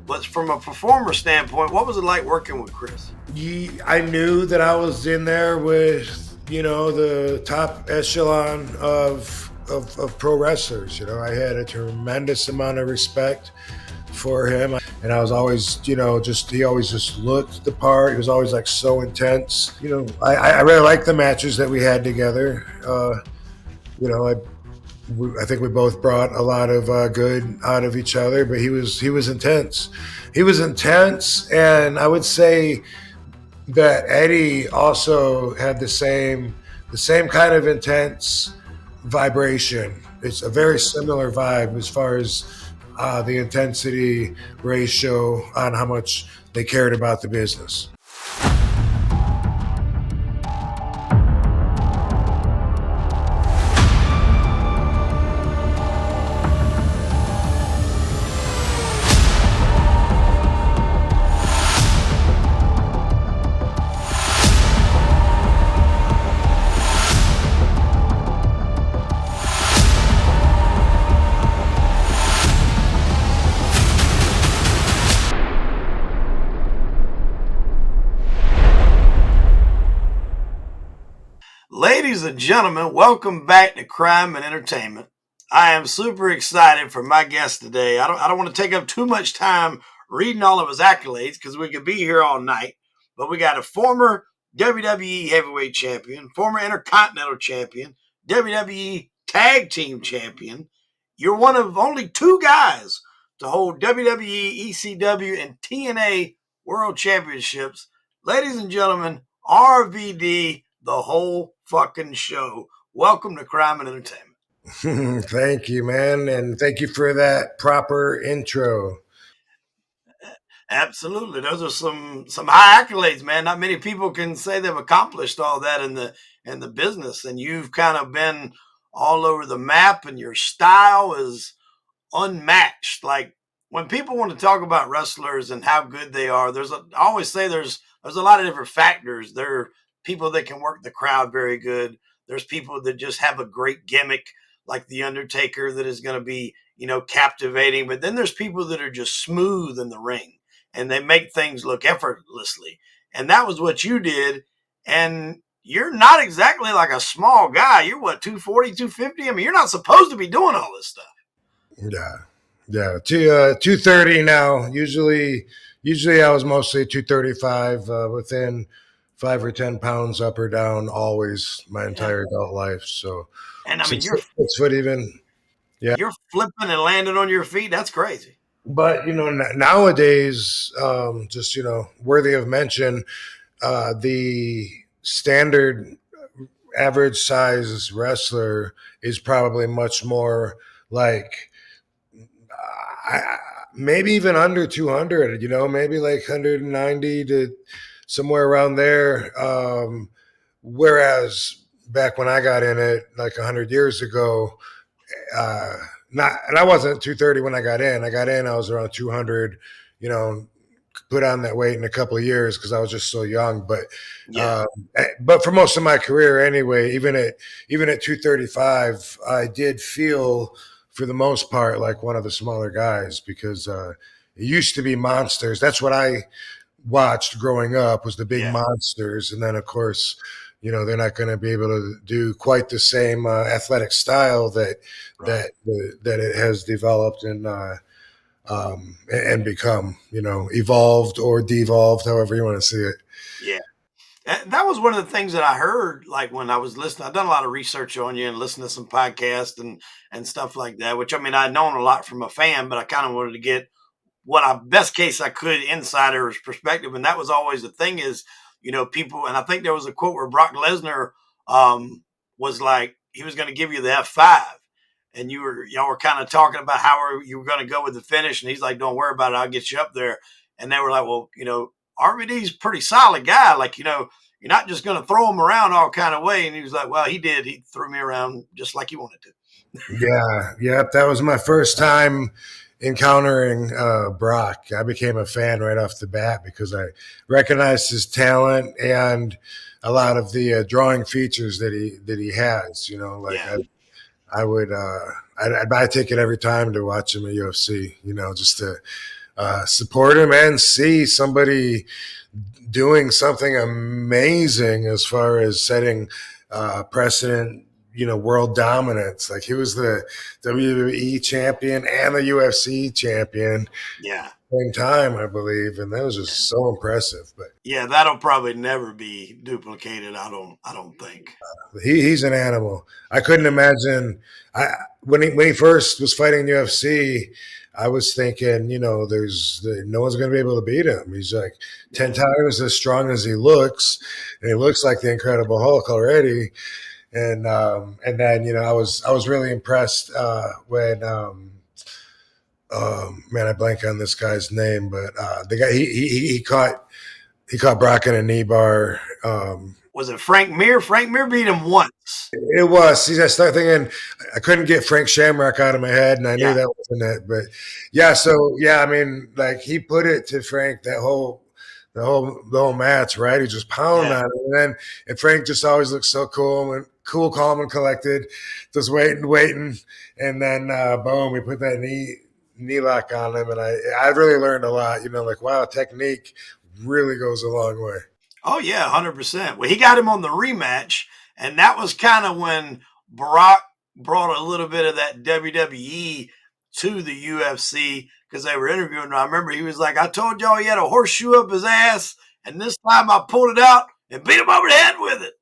But from a performer standpoint, what was it like working with Chris? I knew that I was in there with, the top echelon of pro wrestlers. I had a tremendous amount of respect for him. And I was always, he always just looked the part. He was always like so intense. I really liked the matches that we had together. I think we both brought a lot of good out of each other, but he was intense. He was intense, and I would say that Eddie also had the same kind of intense vibration. It's a very similar vibe as far as the intensity ratio on how much they cared about the business. Ladies and gentlemen, welcome back to Crime and Entertainment. I am super excited for my guest today. I don't want to take up too much time reading all of his accolades because we could be here all night. But we got a former WWE Heavyweight Champion, former Intercontinental Champion, WWE Tag Team Champion. You're one of only two guys to hold WWE, ECW, and TNA World Championships. Ladies and gentlemen, RVD, the whole fucking show. Welcome to Crime and Entertainment. Thank you, man. And thank you for that proper intro. Absolutely. Those are some high accolades, man. Not many people can say they've accomplished all that in the business. And you've kind of been all over the map, and your style is unmatched. Like when people want to talk about wrestlers and how good they are, I always say there's a lot of different factors. There are people that can work the crowd very good. There's people that just have a great gimmick, like The Undertaker, that is going to be, captivating. But then there's people that are just smooth in the ring and they make things look effortlessly. And that was what you did. And you're not exactly like a small guy. You're what, 240, 250? I mean, you're not supposed to be doing all this stuff. Yeah. 230 now. Usually I was mostly 235, within 5 or 10 pounds up or down, always my entire adult life. So, and I mean, you're flipping and landing on your feet. That's crazy. But nowadays, just worthy of mention, the standard average size wrestler is probably much more like maybe even under 200. Maybe like 190 to somewhere around there. Whereas back when I got in it, like 100 years ago, and I wasn't 230 when I got in. I was around 200. Put on that weight in a couple of years because I was just so young. But for most of my career anyway, even at 235, I did feel for the most part like one of the smaller guys because it used to be monsters. That's what I watched growing up, was the big monsters. And then of course, they're not going to be able to do quite the same athletic style that it has developed and become, evolved or devolved, however you want to see it. Yeah. That was one of the things that I heard, like when I was listening. I've done a lot of research on you and listened to some podcasts and stuff like that, which, I mean, I'd known a lot from a fan, but I kind of wanted to get best case I could insider's perspective. And that was always the thing is, people, and I think there was a quote where Brock Lesnar was like, he was going to give you the F5. And y'all were kind of talking about how you were going to go with the finish. And he's like, don't worry about it. I'll get you up there. And they were like, well, RVD's a pretty solid guy. Like, you're not just going to throw him around all kind of way. And he was like, well, he did. He threw me around just like he wanted to. Yeah. That was my first time encountering Brock. I became a fan right off the bat because I recognized his talent and a lot of the drawing features that he has. I'd buy a ticket every time to watch him at UFC. Just to support him and see somebody doing something amazing as far as setting precedent, world dominance. Like, he was the WWE champion and the UFC champion. Yeah. Same time, I believe, and that was just so impressive. But yeah, that'll probably never be duplicated. I don't think. he's an animal. I couldn't imagine. When he first was fighting UFC, I was thinking, no one's going to be able to beat him. He's like 10 times as strong as he looks, and he looks like the Incredible Hulk already. And then I was really impressed when man, I blank on this guy's name, but the guy he caught Brock in a knee bar. Was it Frank Mir? Frank Mir beat him once. It was. See, I started thinking I couldn't get Frank Shamrock out of my head, and I knew that wasn't it. But I mean, like, he put it to Frank the whole match, right? He just pounded on it, and Frank just always looked so cool, calm, and collected, just waiting, and then boom, we put that knee lock on him, and I really learned a lot. Like, wow, technique really goes a long way. Oh yeah, 100%. Well, he got him on the rematch, and that was kind of when Brock brought a little bit of that WWE to the UFC, because they were interviewing him. I remember he was like, "I told y'all he had a horseshoe up his ass, and this time I pulled it out and beat him over the head with it."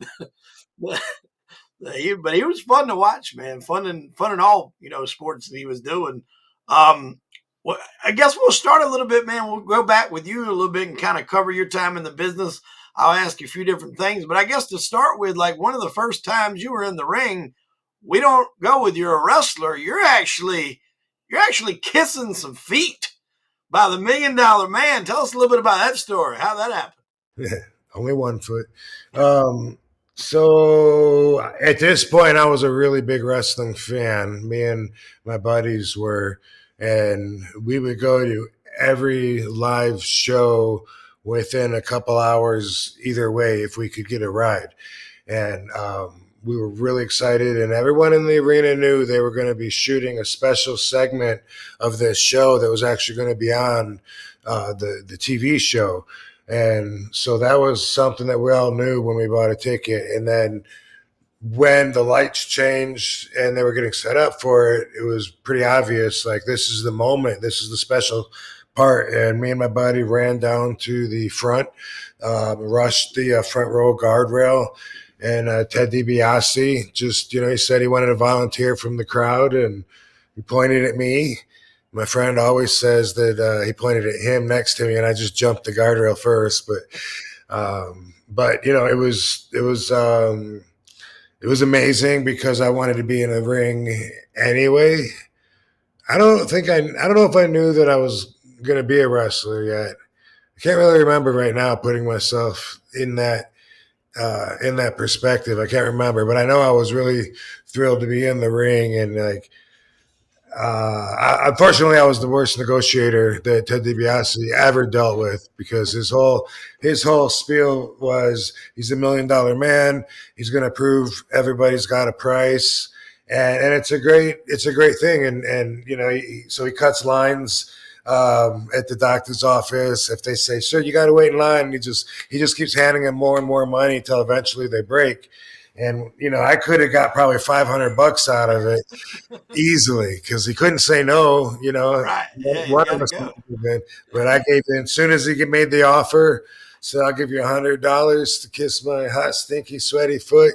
But he was fun to watch, man. Fun in all sports that he was doing. Well, I guess we'll start a little bit, man. We'll go back with you a little bit and kind of cover your time in the business. I'll ask you a few different things, but I guess to start with, like, one of the first times you were in the ring, we don't go with you're a wrestler. You're actually kissing some feet by the $1 Million Man. Tell us a little bit about that story. How that happened? Yeah, only one foot. So at this point, I was a really big wrestling fan. Me and my buddies were, and we would go to every live show within a couple hours either way if we could get a ride. And we were really excited, and everyone in the arena knew they were going to be shooting a special segment of this show that was actually going to be on the TV show. And so that was something that we all knew when we bought a ticket. And then when the lights changed and they were getting set up for it, it was pretty obvious, like, this is the moment, this is the special part. And me and my buddy ran down to the front, rushed the front row guardrail, and Ted DiBiase just, he said he wanted to volunteer from the crowd, and he pointed at me. My friend always says that he pointed at him next to me, and I just jumped the guardrail first. But it was amazing because I wanted to be in a ring anyway. I don't know if I knew that I was going to be a wrestler yet. I can't really remember right now, putting myself in that perspective. I can't remember, but I know I was really thrilled to be in the ring. And like, unfortunately, I was the worst negotiator that Ted DiBiase ever dealt with, because his whole spiel was, he's $1 Million Man. He's going to prove everybody's got a price, and it's a great thing. And so he cuts lines at the doctor's office. If they say, "Sir, you got to wait in line," he just keeps handing them more and more money until eventually they break. And I could have got probably $500 out of it easily, because he couldn't say no. Right. Yeah, but I gave in. As soon as he made the offer, said, "I'll give you $100 to kiss my hot, stinky, sweaty foot."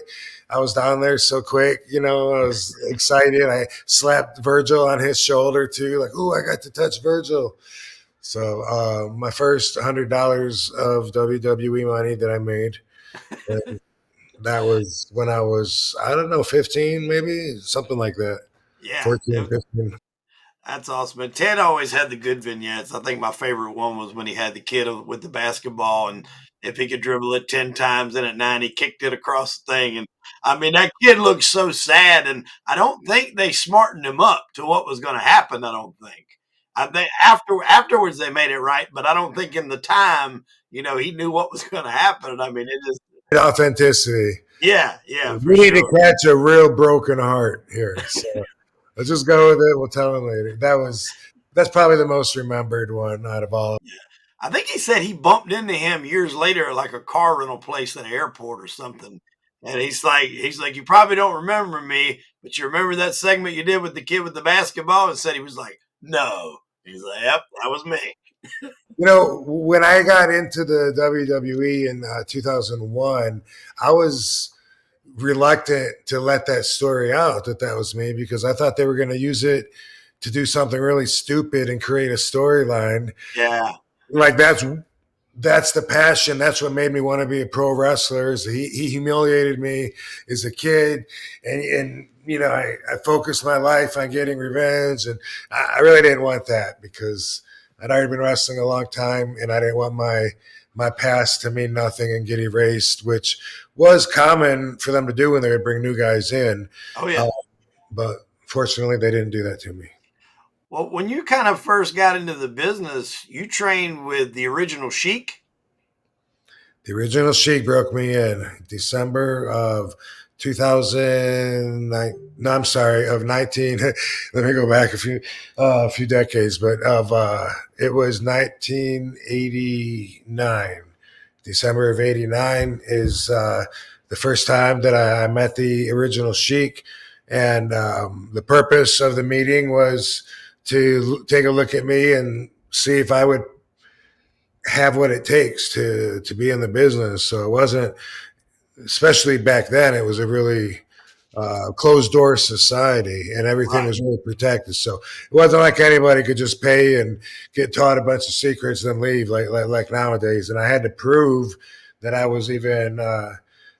I was down there so quick, I was excited. I slapped Virgil on his shoulder too, like, "Ooh, I got to touch Virgil." So my first $100 of WWE money that I made. That was when I was, I don't know, 15, maybe, something like that. Yeah. 14, 15. That's awesome. And Ted always had the good vignettes. I think my favorite one was when he had the kid with the basketball, and if he could dribble it 10 times, and at 9 he kicked it across the thing. And I mean, that kid looked so sad, and I don't think they smartened him up to what was going to happen. I don't think. I think afterwards they made it right, but I don't think in the time, he knew what was going to happen. I mean, it just authenticity. Yeah. We need to catch a real broken heart here. So let's just go with it. We'll tell him later. That That's probably the most remembered one out of all. Yeah. I think he said he bumped into him years later at like a car rental place at an airport or something. And he's like, you probably don't remember me, but you remember that segment you did with the kid with the basketball? And said he was like, no. He's like, yep, that was me. You know, when I got into the WWE in 2001, I was reluctant to let that story out that that was me because I thought they were going to use it to do something really stupid and create a storyline. Yeah. Like that's the passion. That's what made me want to be a pro wrestler. Is he humiliated me as a kid, and you know I focused my life on getting revenge, and I really didn't want that because I'd already been wrestling a long time, and I didn't want my past to mean nothing and get erased, which was common for them to do when they would bring new guys in. Oh, yeah. But fortunately, they didn't do that to me. Well, when you kind of first got into the business, you trained with the original Sheik. The original Sheik broke me in December of 2009. No, I'm sorry, of 19. Let me go back a few decades, but of it was 1989. December of '89 is the first time that I met the original Sheik, and the purpose of the meeting was to take a look at me and see if I would have what it takes to be in the business. So it wasn't, especially back then, it was a really closed door society and everything Right. was really protected. So it wasn't like anybody could just pay and get taught a bunch of secrets and then leave like nowadays. And I had to prove that I was even,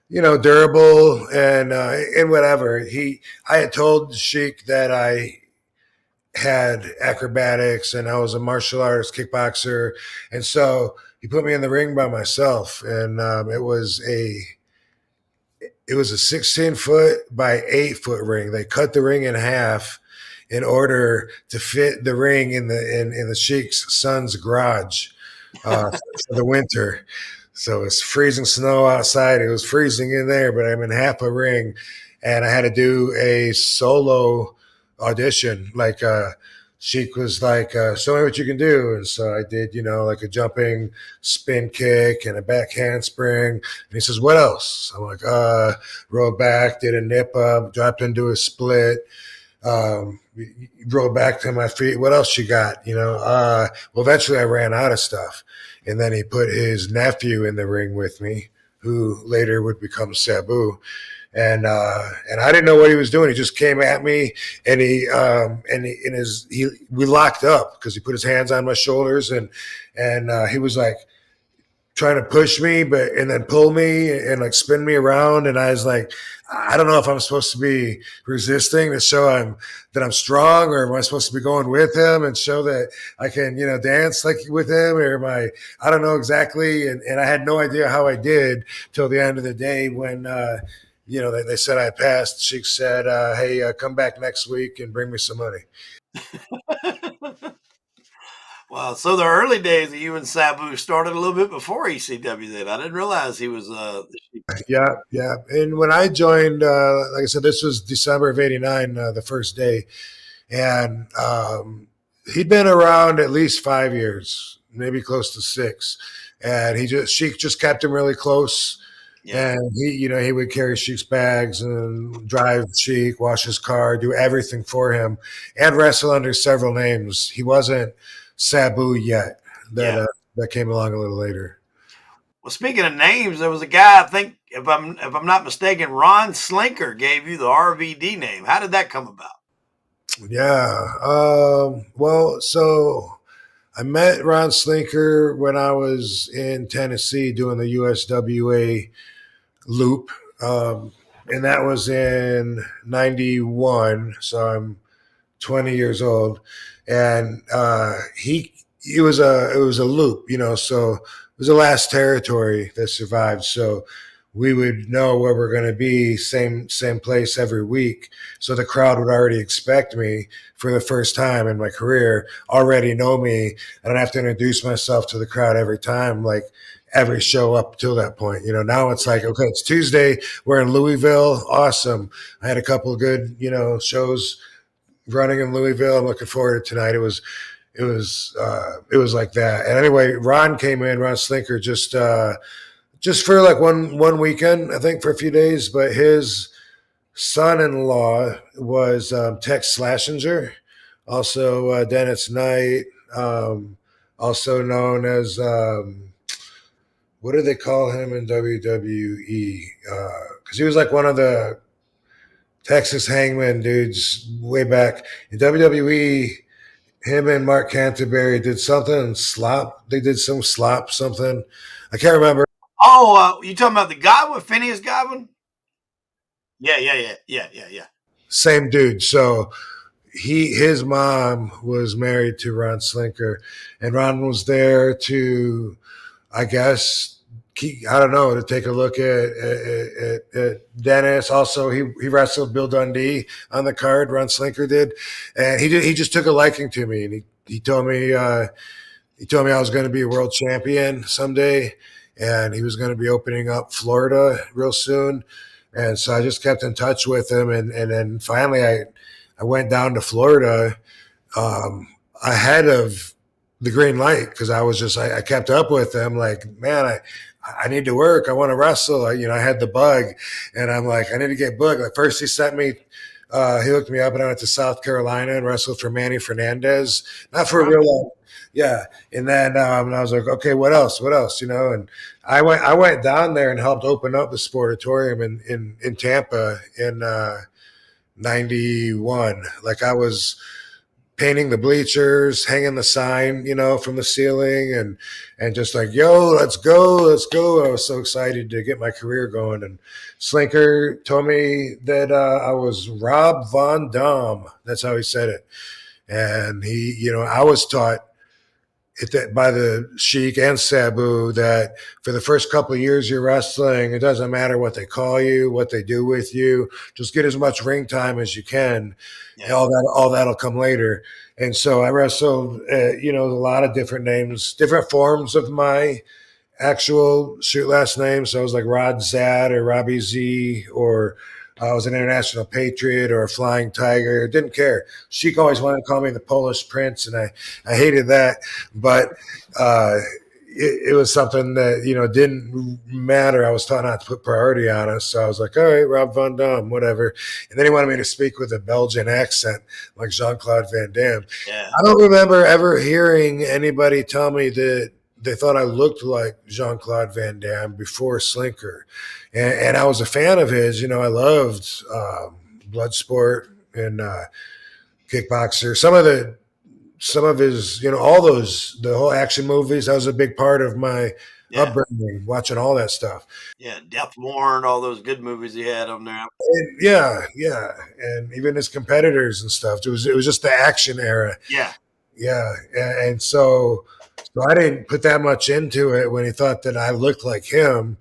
durable and whatever. I had told Sheik that I had acrobatics and I was a martial artist kickboxer. And so he put me in the ring by myself. And it was a 16-foot by 8-foot ring. They cut the ring in half in order to fit the ring in the Sheik's son's garage for the winter. So it's freezing snow outside. It was freezing in there, but I'm in half a ring, and I had to do a solo audition. Like Sheik was like, "Show me what you can do," and so I did, like a jumping spin kick and a back handspring. And he says, "What else?" I'm like, rolled back, did a nip up, dropped into a split, rolled back to my feet. What else you got? Well, eventually I ran out of stuff. And then he put his nephew in the ring with me, who later would become Sabu. And I didn't know what he was doing. He just came at me, and we locked up because he put his hands on my shoulders, and he was like trying to push me, and then pull me and like spin me around. And I was like, I don't know if I'm supposed to be resisting to show that I'm strong, or am I supposed to be going with him and show that I can, dance like with him, or I don't know exactly. And I had no idea how I did till the end of the day when, they said I passed. She said, hey, come back next week and bring me some money. Well, so the early days of you and Sabu started a little bit before ECW then. I didn't realize he was the Sheik. Yeah, yeah. And when I joined, like I said, this was December of '89, the first day. And he'd been around at least 5 years, maybe close to 6. And Sheik just kept him really close. Yeah. And he would carry Sheik's bags and drive Sheik, wash his car, do everything for him, and wrestle under several names. He wasn't Sabu yet. Yeah. That came along a little later. Well, speaking of names, there was a guy, I think, if I'm not mistaken, Ron Slinker gave you the RVD name. How did that come about? Yeah. Well, so I met Ron Slinker when I was in Tennessee doing the USWA loop. And that was in 91. So I'm 20 years old. And it was a loop, so it was the last territory that survived. So we would know where we're going to be, same place every week. So the crowd would already expect me for the first time in my career, already know me. I don't have to introduce myself to the crowd every time, like every show up till that point. Now it's like, okay, it's Tuesday. We're in Louisville. Awesome. I had a couple of good, shows running in Louisville. I'm looking forward to tonight. It it was like that. And anyway, Ron came in, Ron Slinker, just for like one weekend, I think, for a few days. But his son-in-law was Tex Slashinger, also Dennis Knight, also known as what do they call him in WWE? Because he was like one of the Texas Hangman dudes way back in WWE. Him and Mark Canterbury did something slop. They did some slop something. I can't remember. Oh, you talking about the Godwin, Phineas Godwin? Yeah. Same dude. So his mom was married to Ron Slinker, and Ron was there to, I guess, I don't know, to take a look at Dennis. Also, he wrestled Bill Dundee on the card. Ron Slinker did, and he just took a liking to me, and he told me I was going to be a world champion someday, and he was going to be opening up Florida real soon. And so I just kept in touch with him, and then finally I went down to Florida ahead of the green light because I kept up with him. Like, man, I need to work. I want to wrestle. I had the bug, and I'm like, I need to get booked. Like, first he sent me. He hooked me up, and I went to South Carolina and wrestled for Manny Fernandez. Not for a real long, yeah. And then I was like, okay, what else? And I went down there and helped open up the Sportatorium in Tampa in '91. Like, I was painting the bleachers, hanging the sign, from the ceiling, and just like, yo, let's go. I was so excited to get my career going. And Slinker told me that I was Rob Von Dam. That's how he said it. And I was taught by the Sheik and Sabu that for the first couple of years you're wrestling, it doesn't matter what they call you, what they do with you, just get as much ring time as you can. Yeah. All that'll come later. And so I wrestled, a lot of different names, different forms of my actual shoot last name. So I was like Rod Zad or Robbie Z, or I was an International Patriot or a Flying Tiger. Didn't care. Sheik always wanted to call me the Polish Prince, and I hated that. But it was something that, didn't matter. I was taught not to put priority on it. So I was like, all right, Rob Van Dam, whatever. And then he wanted me to speak with a Belgian accent like Jean-Claude Van Damme. Yeah. I don't remember ever hearing anybody tell me that they thought I looked like Jean-Claude Van Damme before Slinker. And I was a fan of his. I loved Bloodsport and Kickboxer. Some of his, all those, the whole action movies. That was a big part of my upbringing, watching all that stuff. Yeah, Death Warrant, all those good movies he had on there. And yeah, and even his competitors and stuff. It was just the action era. Yeah, and so I didn't put that much into it when he thought that I looked like him.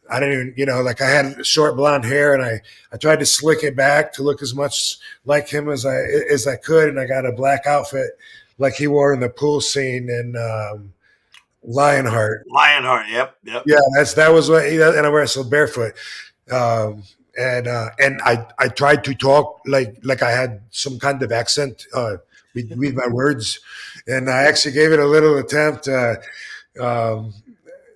I didn't even, like I had short blonde hair, and I tried to slick it back to look as much like him as I could, and I got a black outfit like he wore in the pool scene in Lionheart. Yep. Yeah, that was what and I wrestled barefoot. And I tried to talk like I had some kind of accent with my words, and I actually gave it a little attempt.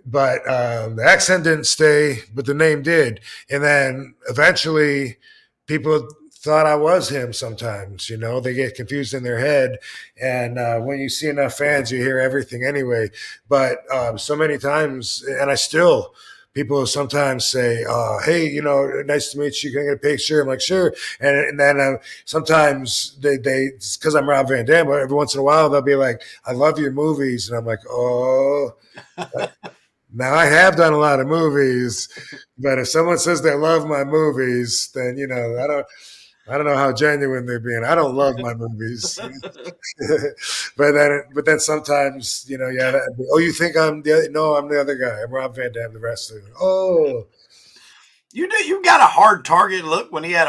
But the accent didn't stay, but the name did. And then eventually people thought I was him sometimes. They get confused in their head. And when you see enough fans, you hear everything anyway. But so many times, and people sometimes say, hey, nice to meet you. Can I get a picture? I'm like, sure. And then sometimes they because I'm Rob Van Dam, but every once in a while they'll be like, I love your movies. And I'm like, oh. Now, I have done a lot of movies, but if someone says they love my movies, then, I don't know how genuine they're being. I don't love my movies. but then sometimes, you think I'm I'm the other guy. I'm Rob Van Dam, the wrestler. Oh. You got a Hard Target look when he had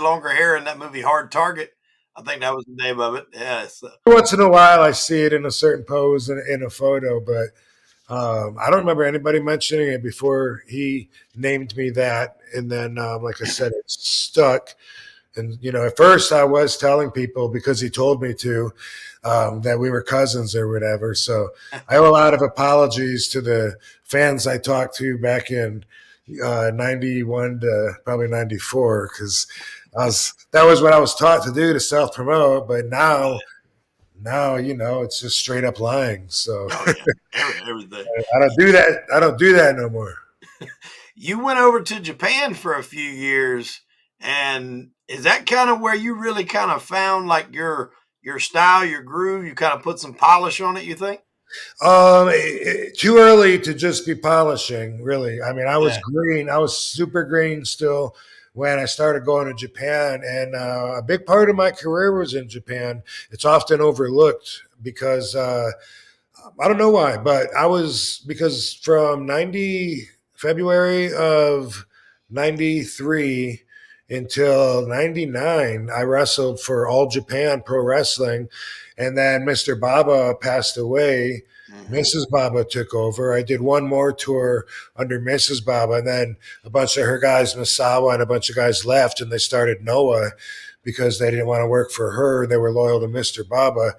longer hair in that movie, Hard Target. I think that was the name of it. Yeah. So. Once in a while, I see it in a certain pose in a photo, but I don't remember anybody mentioning it before he named me that. And then, like I said, it stuck. And, at first I was telling people because he told me to, that we were cousins or whatever. So I owe a lot of apologies to the fans I talked to back in 91 to probably 94, because that was what I was taught to do, to self promote. But now, it's just straight up lying. So Oh yeah, everything. I don't do that. I don't do that no more. You went over to Japan for a few years, and is that kind of where you really kind of found like your style, your groove? You kind of put some polish on it, you think? Too early to just be polishing, really. I mean, I was Yeah, green. I was super green still when I started going to Japan, and a big part of my career was in Japan. It's often overlooked because I don't know why, but because from 90 February of 93 until 99, I wrestled for All Japan Pro Wrestling. And then Mr. Baba passed away. mm-hmm. Mrs. Baba took over. I did one more tour under Mrs. Baba, and then a bunch of her guys, Misawa, and a bunch of guys left, and they started Noah because they didn't want to work for her. They were loyal to Mr. Baba.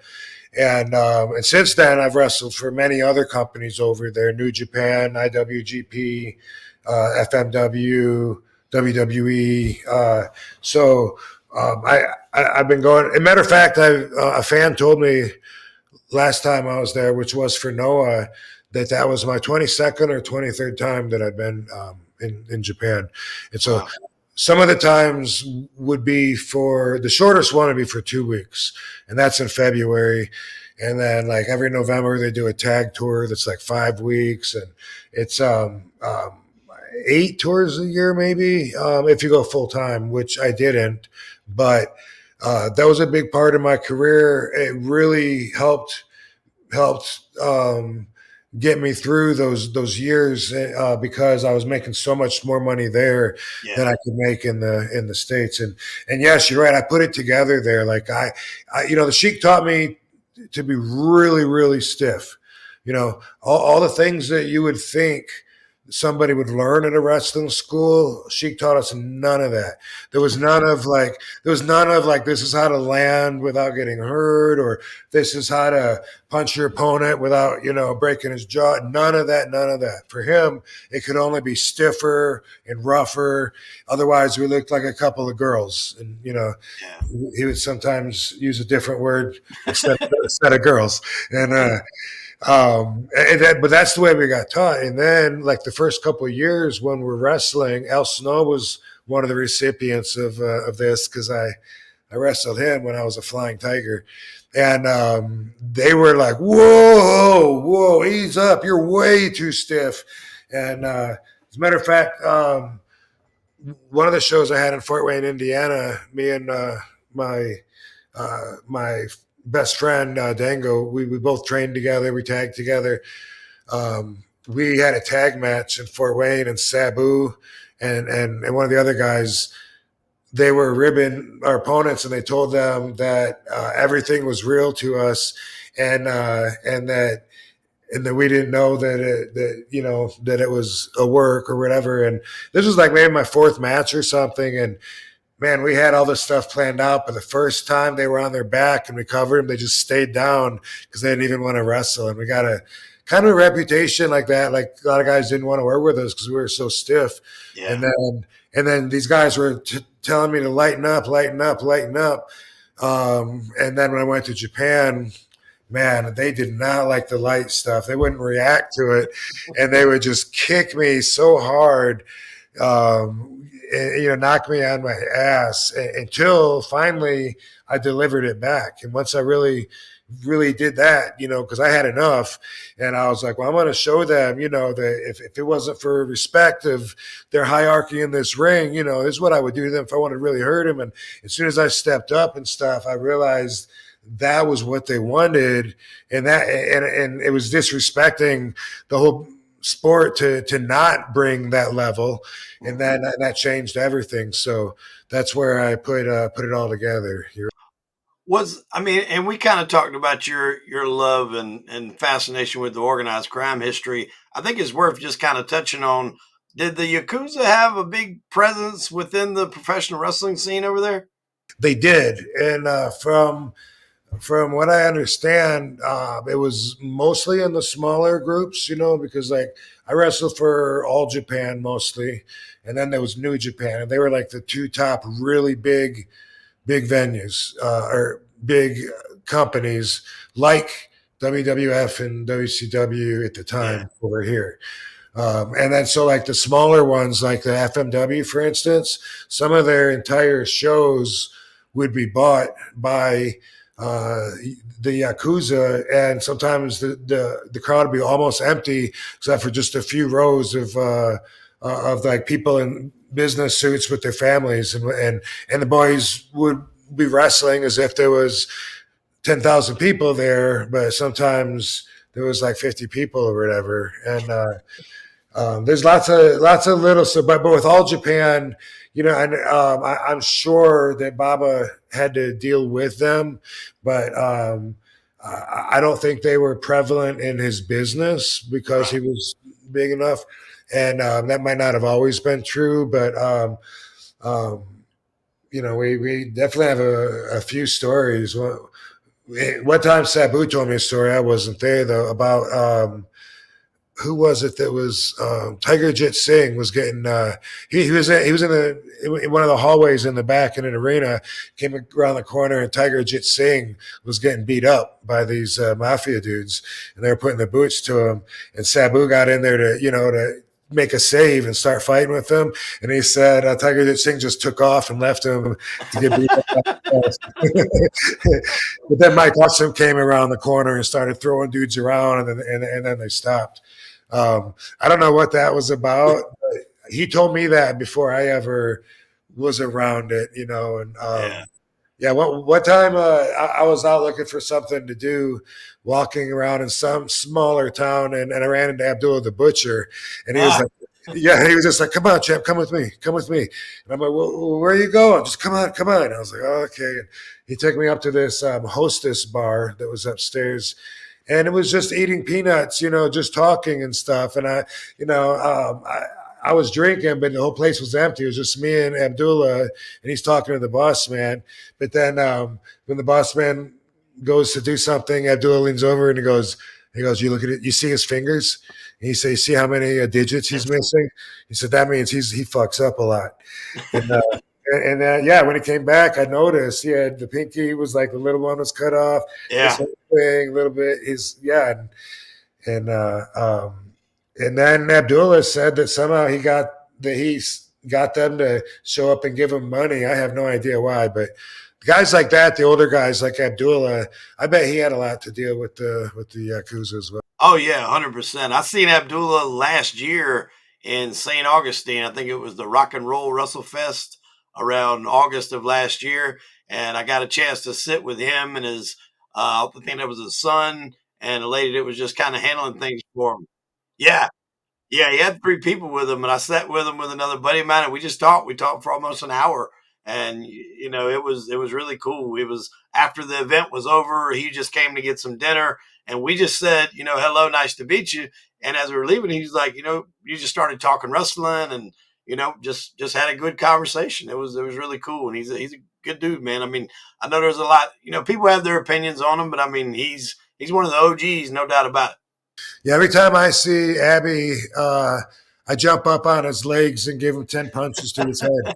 And since then, I've wrestled for many other companies over there: New Japan, IWGP, FMW, WWE. I've been going. As a matter of fact, a fan told me last time I was there, which was for Noah, that was my 22nd or 23rd time that I'd been in Japan. And so Wow. some of the times would be for the shortest one would be for 2 weeks, and that's in February. And then like every November they do a tag tour that's like 5 weeks, and it's 8 tours a year maybe, if you go full time, which I didn't. But that was a big part of my career. It really helped get me through those years, because I was making so much more money there than Yeah, I could make in the States. And yes, you're right. I put it together there. Like the Sheik taught me to be really, really stiff. All the things that you would think somebody would learn at a wrestling school, Sheik taught us none of that. There was none of like this is how to land without getting hurt, or this is how to punch your opponent without breaking his jaw. None of that. None of that. For him, it could only be stiffer and rougher. Otherwise, we looked like a couple of girls. And yeah, he would sometimes use a different word instead of girls. But that's the way we got taught. And then, like the first couple of years when we're wrestling, Al Snow was one of the recipients of this, because I wrestled him when I was a Flying Tiger, and they were like, "Whoa, whoa, ease up! You're way too stiff." And as a matter of fact, one of the shows I had in Fort Wayne, Indiana, me and my best friend Dango, we both trained together, we tagged together. We had a tag match in Fort Wayne, and Sabu and one of the other guys, they were ribbing our opponents, and they told them that everything was real to us, and that we didn't know that it was a work or whatever. And this was like maybe my fourth match or something, and man, we had all this stuff planned out, but the first time they were on their back and we covered them, they just stayed down because they didn't even want to wrestle. And we got a kind of a reputation like that. Like a lot of guys didn't want to work with us because we were so stiff. yeah. And then these guys were telling me to lighten up, lighten up, lighten up. And then when I went to Japan, man, they did not like the light stuff. They wouldn't react to it, and they would just kick me so hard. Knock me on my ass until finally I delivered it back. And once I really, really did that, because I had enough, and I was like, well, I'm going to show them, that if it wasn't for respect of their hierarchy in this ring, this is what I would do to them if I wanted to really hurt them. And as soon as I stepped up and stuff, I realized that was what they wanted, and it was disrespecting the whole sport to not bring that level, and then that changed everything. So that's where I put it all together. And we kind of talked about your love and fascination with the organized crime history. I think it's worth just kind of touching on. Did the Yakuza have a big presence within the professional wrestling scene over there? They did, and from From what I understand, it was mostly in the smaller groups, because like I wrestled for All Japan mostly, and then there was New Japan, and they were like the two top really big venues or big companies like WWF and WCW at the Yeah. time over here. And then so like the smaller ones, like the FMW, for instance, some of their entire shows would be bought by uh, the Yakuza, and sometimes the crowd would be almost empty except for just a few rows of like people in business suits with their families, and the boys would be wrestling as if there was 10,000 people there, but sometimes there was like 50 people or whatever. And there's lots of little stuff, but with All Japan, and I'm sure that Baba had to deal with them, but I don't think they were prevalent in his business because he Right. was big enough, and that might not have always been true, but um, we definitely have a few stories. One time Sabu told me a story. I wasn't there though about who was it that was Tiger Jit Singh was getting he was in one of the hallways in the back in an arena, came around the corner, and Tiger Jit Singh was getting beat up by these mafia dudes, and they were putting the boots to him, and Sabu got in there to make a save and start fighting with them, and he said Tiger Jit Singh just took off and left him to get beat up. But then Mike Awesome came around the corner and started throwing dudes around, and then they stopped. I don't know what that was about. But he told me that before I ever was around it, and Yeah. yeah. What time I was out looking for something to do, walking around in some smaller town, and I ran into Abdullah the Butcher, and he was Ah, like, yeah, he was just like, "Come on, champ, come with me." And I'm like, well, "Where are you going? Just come on, come on." And I was like, oh, "Okay." And he took me up to this hostess bar that was upstairs, and it was just eating peanuts, just talking and stuff. And I was drinking, but the whole place was empty. It was just me and Abdullah, and he's talking to the boss man. But then when the boss man goes to do something, Abdullah leans over and he goes, "You look at it. You see his fingers?" And he says, "You see how many digits he's yes. missing?" He said, "That means he fucks up a lot." And yeah, when he came back, I noticed he had the pinky was like the little one was cut off. This Yeah. whole thing, a little bit. And uh, um, and then Abdullah said that somehow he's got them to show up and give him money. I have no idea why, but guys like that, the older guys like Abdullah, I bet he had a lot to deal with the Yakuza as well. Oh yeah, 100%. I seen Abdullah last year in St. Augustine. I think it was the Rock and Roll Wrestle Fest around August of last year, and I got a chance to sit with him and his. I think that was his son and a lady that was just kind of handling things for him. Yeah, yeah, he had 3 people with him, and I sat with him with another buddy of mine, and we just talked. We talked for almost an hour, and it was really cool. It was after the event was over. He just came to get some dinner, and we just said, hello, nice to meet you. And as we were leaving, he's like, you just started talking wrestling, and just had a good conversation. It was really cool, and he's a good dude, man. I mean, I know there's a lot, people have their opinions on him, but I mean, he's one of the OGs, no doubt about it. Yeah, every time I see Abby, I jump up on his legs and give him 10 punches to his head.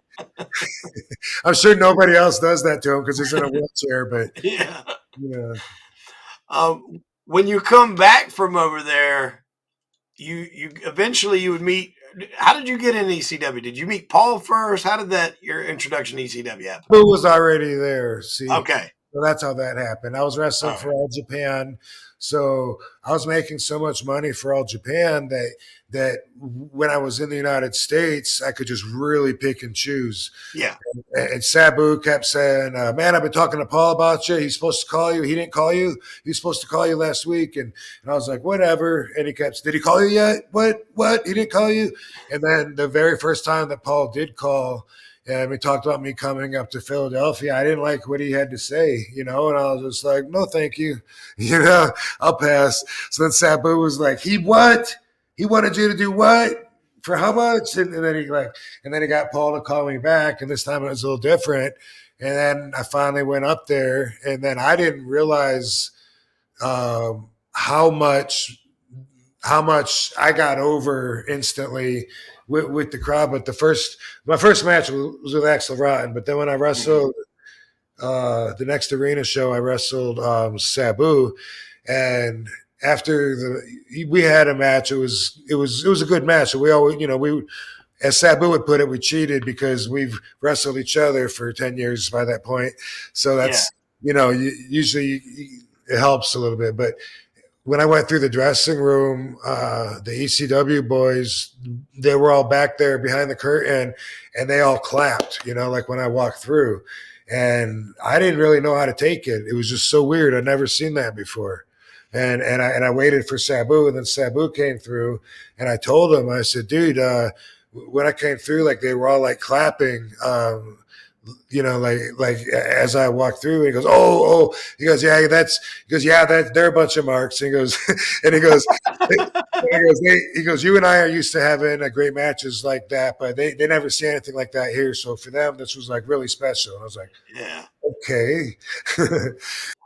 I'm sure nobody else does that to him because he's in a wheelchair, but Yeah. yeah. When you come back from over there, you eventually you would meet. How did you get in ECW? Did you meet Paul first? How did that your introduction to ECW happen? Who was already there? See, Okay, so that's how that happened. I was wrestling all for right, All Japan, so I was making so much money for All Japan that when I was in the United States, I could just really pick and choose. yeah, And Sabu kept saying, "Man, I've been talking to Paul about you. He's supposed to call you. He didn't call you. He was supposed to call you last week." And I was like, "Whatever." And he kept, "Did he call you yet? What? He didn't call you?" And then the very first time that Paul did call, and we talked about me coming up to Philadelphia, I didn't like what he had to say, and I was just like, "No, thank you. I'll pass." So then Sabu was like, "He what? He wanted you to do what?" for how much? And then he got Paul to call me back, and this time it was a little different. And then I finally went up there, and then I didn't realize how much I got over instantly with the crowd. But my first match was with Axel Rotten, but then when I wrestled the next arena show, I wrestled Sabu, and after we had a match, it was a good match. So we always, we, as Sabu would put it, we cheated because we've wrestled each other for 10 years by that point. So that's, usually it helps a little bit. But when I went through the dressing room, the ECW boys, they were all back there behind the curtain, and they all clapped, like when I walked through. And I didn't really know how to take it. It was just so weird. I'd never seen that before. And I waited for Sabu, and then Sabu came through, and I told him, I said, dude, when I came through, like they were all like clapping, like as I walked through, and he goes, oh, he goes, yeah, they're a bunch of marks. And he goes, and he goes, you and I are used to having great matches like that, but they never see anything like that here. So for them, this was like really special. And I was like, yeah. Okay.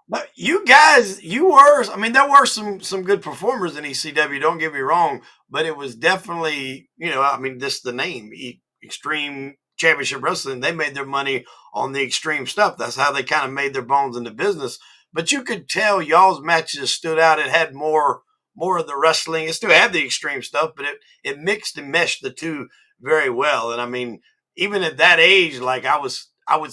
But you guys, there were some good performers in ECW, don't get me wrong, but it was definitely, just the name, Extreme Championship Wrestling. They made their money on the extreme stuff. That's how they kind of made their bones in the business. But you could tell y'all's matches stood out. It had more of the wrestling. It still had the extreme stuff, but it mixed and meshed the two very well. And even at that age, like I would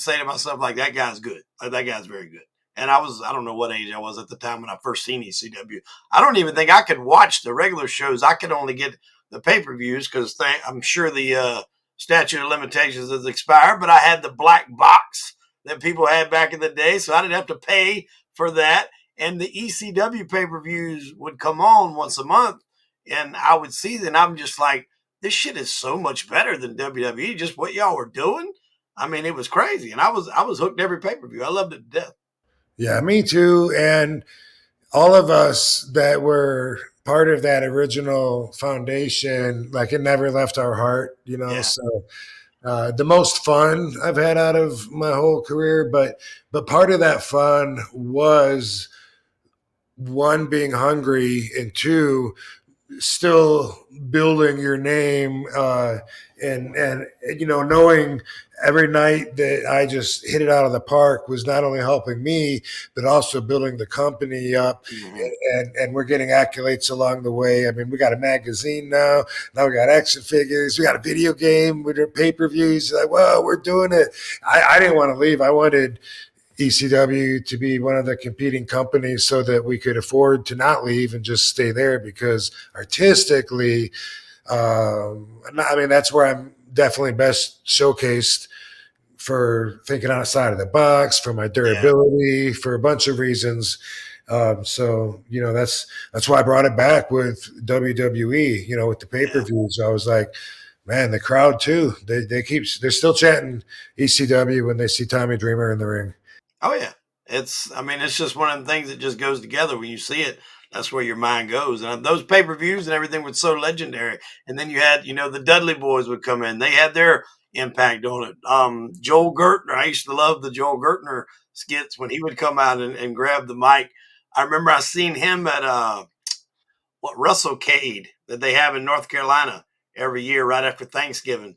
say to myself, like, that guy's good. Like, that guy's very good. And I don't know what age I was at the time when I first seen ECW. I don't even think I could watch the regular shows. I could only get the pay-per-views because I'm sure the statute of limitations has expired, but I had the black box that people had back in the day, so I didn't have to pay for that. And the ECW pay-per-views would come on once a month, and I would see them, and I'm just like, this shit is so much better than WWE, just what y'all were doing. It was crazy, and I was hooked every pay-per-view. I loved it to death. Yeah, me too. And all of us that were part of that original foundation, like it never left our heart, Yeah. So the most fun I've had out of my whole career, but part of that fun was one, being hungry, and two, still building your name, and knowing every night that I just hit it out of the park was not only helping me but also building the company up. And we're getting accolades along the way. We got a magazine now we got action figures, we got a video game, we did pay-per-views. Like, well, we're doing it. I didn't want to leave. I wanted ECW to be one of the competing companies so that we could afford to not leave and just stay there, because artistically, that's where I'm definitely best showcased for thinking outside of the box, for my durability, for a bunch of reasons. So that's why I brought it back with WWE, with the pay-per-views. I was like, man, the crowd too, they're still chanting ECW when they see Tommy Dreamer in the ring. Oh yeah. It's just one of the things that just goes together. When you see it, that's where your mind goes. And those pay-per-views and everything was so legendary. And then you had, the Dudley Boys would come in. They had their impact on it. Joel Gertner, I used to love the Joel Gertner skits when he would come out and grab the mic. I remember I seen him at WrestleCade that they have in North Carolina every year right after Thanksgiving.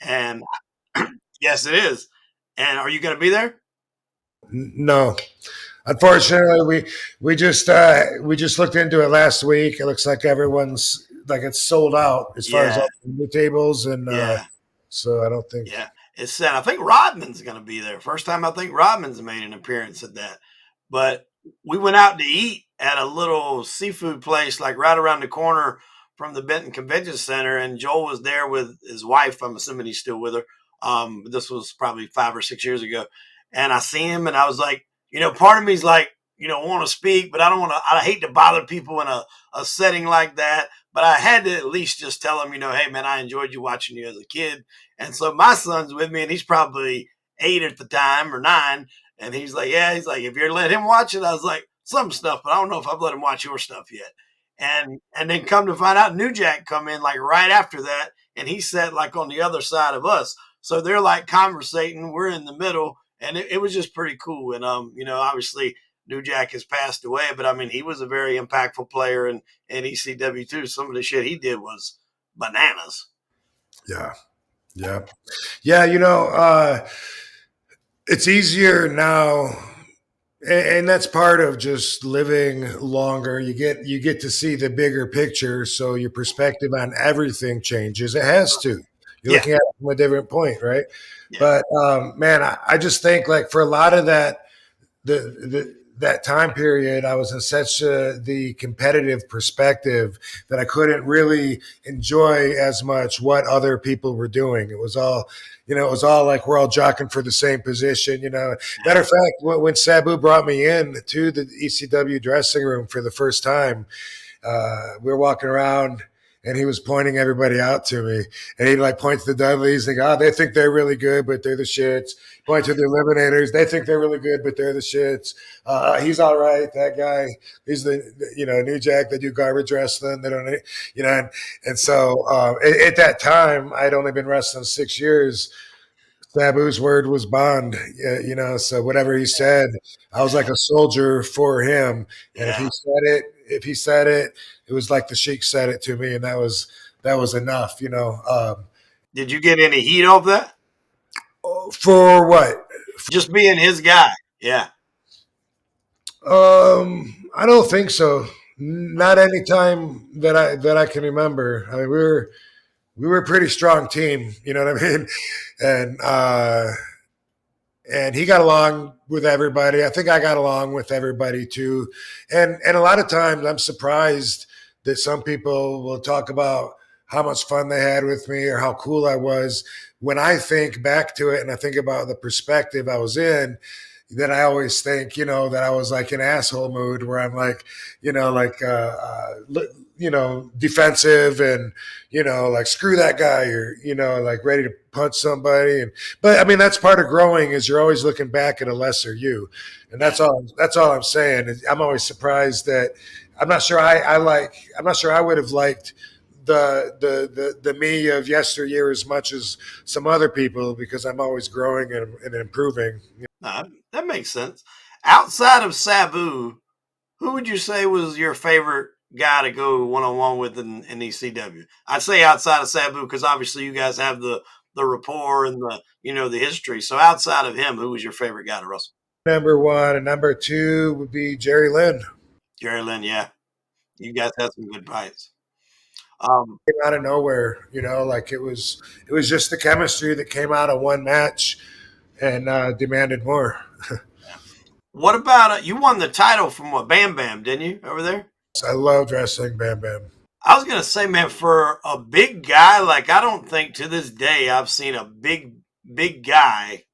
And yes, it is. And are you going to be there? No, unfortunately, we just looked into it last week. It looks like everyone's like it's sold out as far as all the tables, and so I don't think. Yeah, it's sad. I think Rodman's going to be there. First time I think Rodman's made an appearance at that. But we went out to eat at a little seafood place like right around the corner from the Benton Convention Center, and Joel was there with his wife. I'm assuming he's still with her. This was probably 5 or 6 years ago. And I see him, and I was like, part of me is like, want to speak, but I hate to bother people in a setting like that. But I had to at least just tell him, hey, man, I enjoyed you watching you as a kid. And so my son's with me, and he's probably 8 at the time or 9. And he's like, if you're let him watch it, I was like, some stuff, but I don't know if I've let him watch your stuff yet. And then come to find out, New Jack come in like right after that, and he sat like on the other side of us. So they're like conversating. We're in the middle, and it was just pretty cool. And obviously New Jack has passed away, but I mean he was a very impactful player in ECW too. Some of the shit he did was bananas. Yeah. Yeah. Yeah. It's easier now, and that's part of just living longer. You get to see the bigger picture, so your perspective on everything changes. It has to. You're Yeah, looking at it from a different point, right? yeah. But man, I just think like for a lot of that time period, I was in such the competitive perspective that I couldn't really enjoy as much what other people were doing. It was all, it was all like we're all jockeying for the same position. Matter of fact, when Sabu brought me in to the ECW dressing room for the first time, we were walking around and he was pointing everybody out to me. And he like points to the Dudleys and go, they think they're really good, but they're the shits. Point to the Eliminators. They think they're really good, but they're the shits. He's all right. That guy, he's the New Jack. They do garbage wrestling. They don't, and so at that time, I'd only been wrestling 6 years. Sabu's word was bond, so whatever he said, I was like a soldier for him. And Yeah. if he said it, it was like the Sheik said it to me, and that was enough. Did you get any heat off that? For what? Just being his guy. Yeah. I don't think so. Not any time that I can remember. I mean, we were a pretty strong team. You know what I mean? And and he got along with everybody. I think I got along with everybody too. And a lot of times I'm surprised that some people will talk about how much fun they had with me or how cool I was. When I think back to it and I think about the perspective I was in, then I always think, that I was like in asshole mood where I'm like, defensive and, like screw that guy or, like ready to punch somebody. But I mean, that's part of growing is you're always looking back at a lesser you. And that's all I'm saying. I'm always surprised that I'm not sure I'm not sure I would have liked the me of yesteryear as much as some other people because I'm always growing and improving. That makes sense. Outside of Sabu, who would you say was your favorite guy to go one on one with in ECW? I'd say outside of Sabu because obviously you guys have the rapport and the history. So outside of him, who was your favorite guy to wrestle? Number one and number two would be Jerry Lynn. Jerry Lynn, yeah. You guys had some good fights. Came out of nowhere, like it was just the chemistry that came out of one match and demanded more. What about you won the title from what Bam Bam, didn't you, over there? I loved wrestling Bam Bam. I was gonna say, man, for a big guy, like I don't think to this day I've seen a big guy,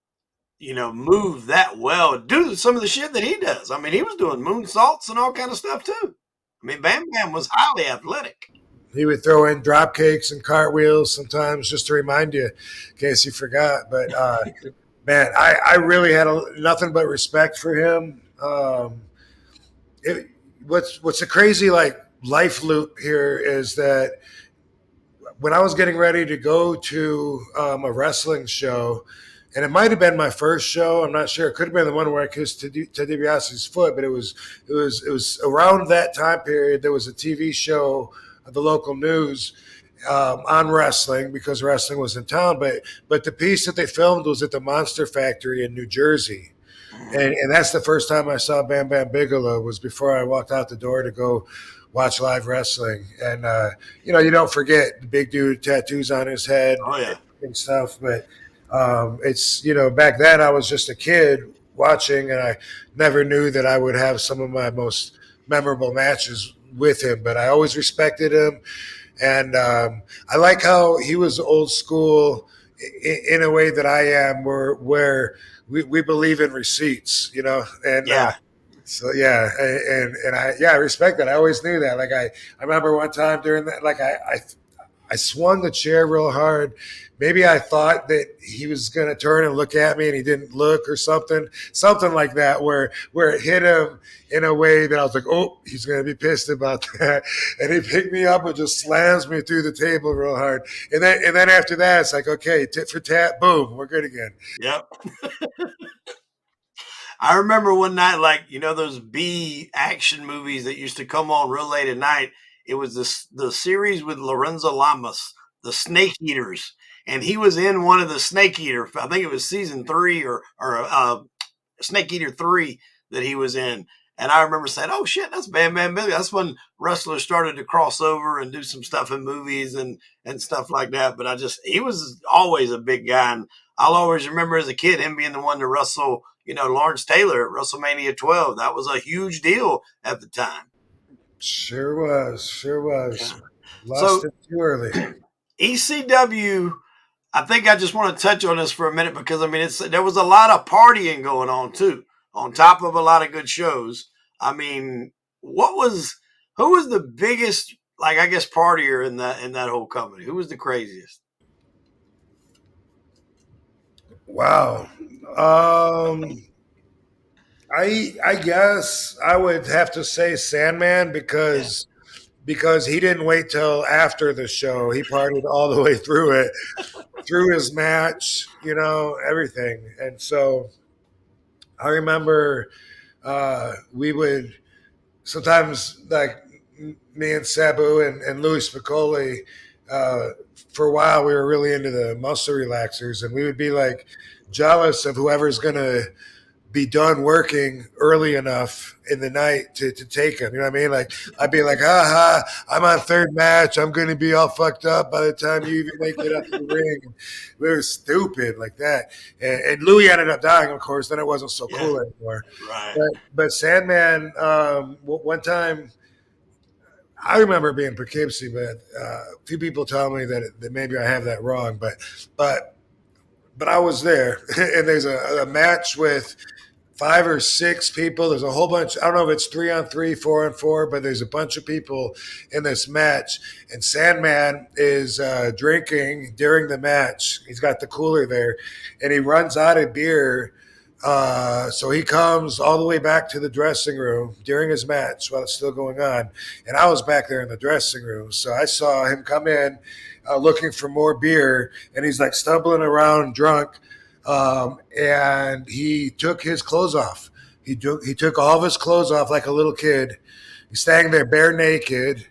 move that well, do some of the shit that he does. I mean, he was doing moonsaults and all kind of stuff too. I mean, Bam Bam was highly athletic. He would throw in drop cakes and cartwheels sometimes just to remind you in case you forgot. But man, I really had nothing but respect for him. What's a crazy like life loop here is that when I was getting ready to go to a wrestling show, and it might have been my first show. I'm not sure. It could have been the one where I kissed Ted DiBiase's foot, but it was around that time period. There was a TV show, the local news, on wrestling because wrestling was in town. But the piece that they filmed was at the Monster Factory in New Jersey. And that's the first time I saw Bam Bam Bigelow was before I walked out the door to go watch live wrestling. And, you don't forget the big dude, tattoos on his head Oh yeah. and stuff. But it's, back then I was just a kid watching and I never knew that I would have some of my most memorable matches with him. But I always respected him. And I like how he was old school in a way that I am where we believe in receipts, and Yeah. so yeah, and I respect that. I always knew that. Like I remember one time during that, like I I swung the chair real hard. Maybe I thought that he was going to turn and look at me, and he didn't look, or something like that, where it hit him in a way that I was like, oh, he's going to be pissed about that. And he picked me up and just slams me through the table real hard. And then after that, it's like, okay, tit for tat, boom, we're good again. Yep. I remember one night, like, those B action movies that used to come on real late at night. It was the series with Lorenzo Lamas, the Snake Eaters, and he was in one of the Snake Eater. I think it was season 3 or Snake Eater 3 that he was in. And I remember saying, "Oh shit, that's Bam Bam Bigelow." That's when wrestlers started to cross over and do some stuff in movies and stuff like that. But he was always a big guy, and I'll always remember as a kid him being the one to wrestle, Lawrence Taylor at WrestleMania 12. That was a huge deal at the time. Sure was. Yeah. Lost it too early. ECW, I think I just want to touch on this for a minute because there was a lot of partying going on too, on top of a lot of good shows. I mean, who was the biggest, like, I guess, partier in that whole company? Who was the craziest? Wow. I guess I would have to say Sandman because he didn't wait till after the show. He partied all the way through it, through his match, everything. And so I remember we would sometimes, like, me and Sabu and Louis Spicoli, for a while we were really into the muscle relaxers, and we would be like jealous of whoever's going to be done working early enough in the night to take him. You know what I mean? Like, I'd be like, I'm on third match. I'm going to be all fucked up by the time you even make it up to the ring. We were stupid like that. And Louis ended up dying, of course. Then it wasn't so cool anymore. Right. But Sandman, one time, I remember being Poughkeepsie, but a few people tell me that maybe I have that wrong. But I was there, and there's a match with 5 or 6 people. There's a whole bunch. I don't know if it's 3-on-3, 4-on-4, but there's a bunch of people in this match. And Sandman is drinking during the match. He's got the cooler there, and he runs out of beer. So he comes all the way back to the dressing room during his match while it's still going on. And I was back there in the dressing room. So I saw him come in looking for more beer, and he's like stumbling around drunk. And he took his clothes off. He took all of his clothes off like a little kid. He's standing there bare naked.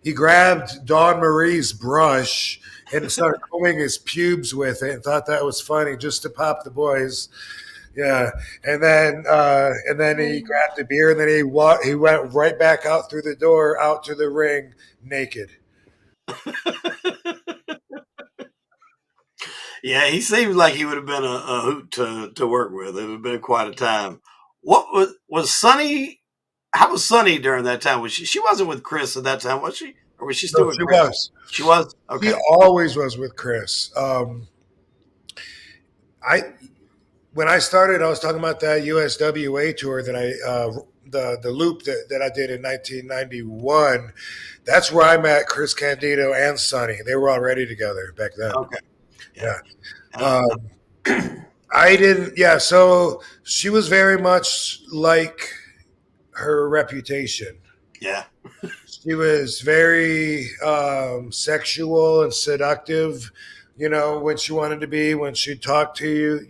He grabbed Dawn Marie's brush and started combing his pubes with it and thought that was funny just to pop the boys. Yeah, and then he grabbed the beer, and then he went right back out through the door, out to the ring, naked. Yeah, he seems like he would have been a hoot to work with. It would have been quite a time. What was Sunny? How was Sunny during that time? Was she wasn't with Chris at that time, was she? Or was she still No, with she Chris? was. She was? Okay. He always was with Chris. When I started, I was talking about that USWA tour that the loop that I did in 1991. That's where I met Chris Candido and Sonny. They were already together back then. Okay. Yeah. I didn't. Yeah. So she was very much like her reputation. Yeah. She was very sexual and seductive, when she wanted to be, when she talked to you,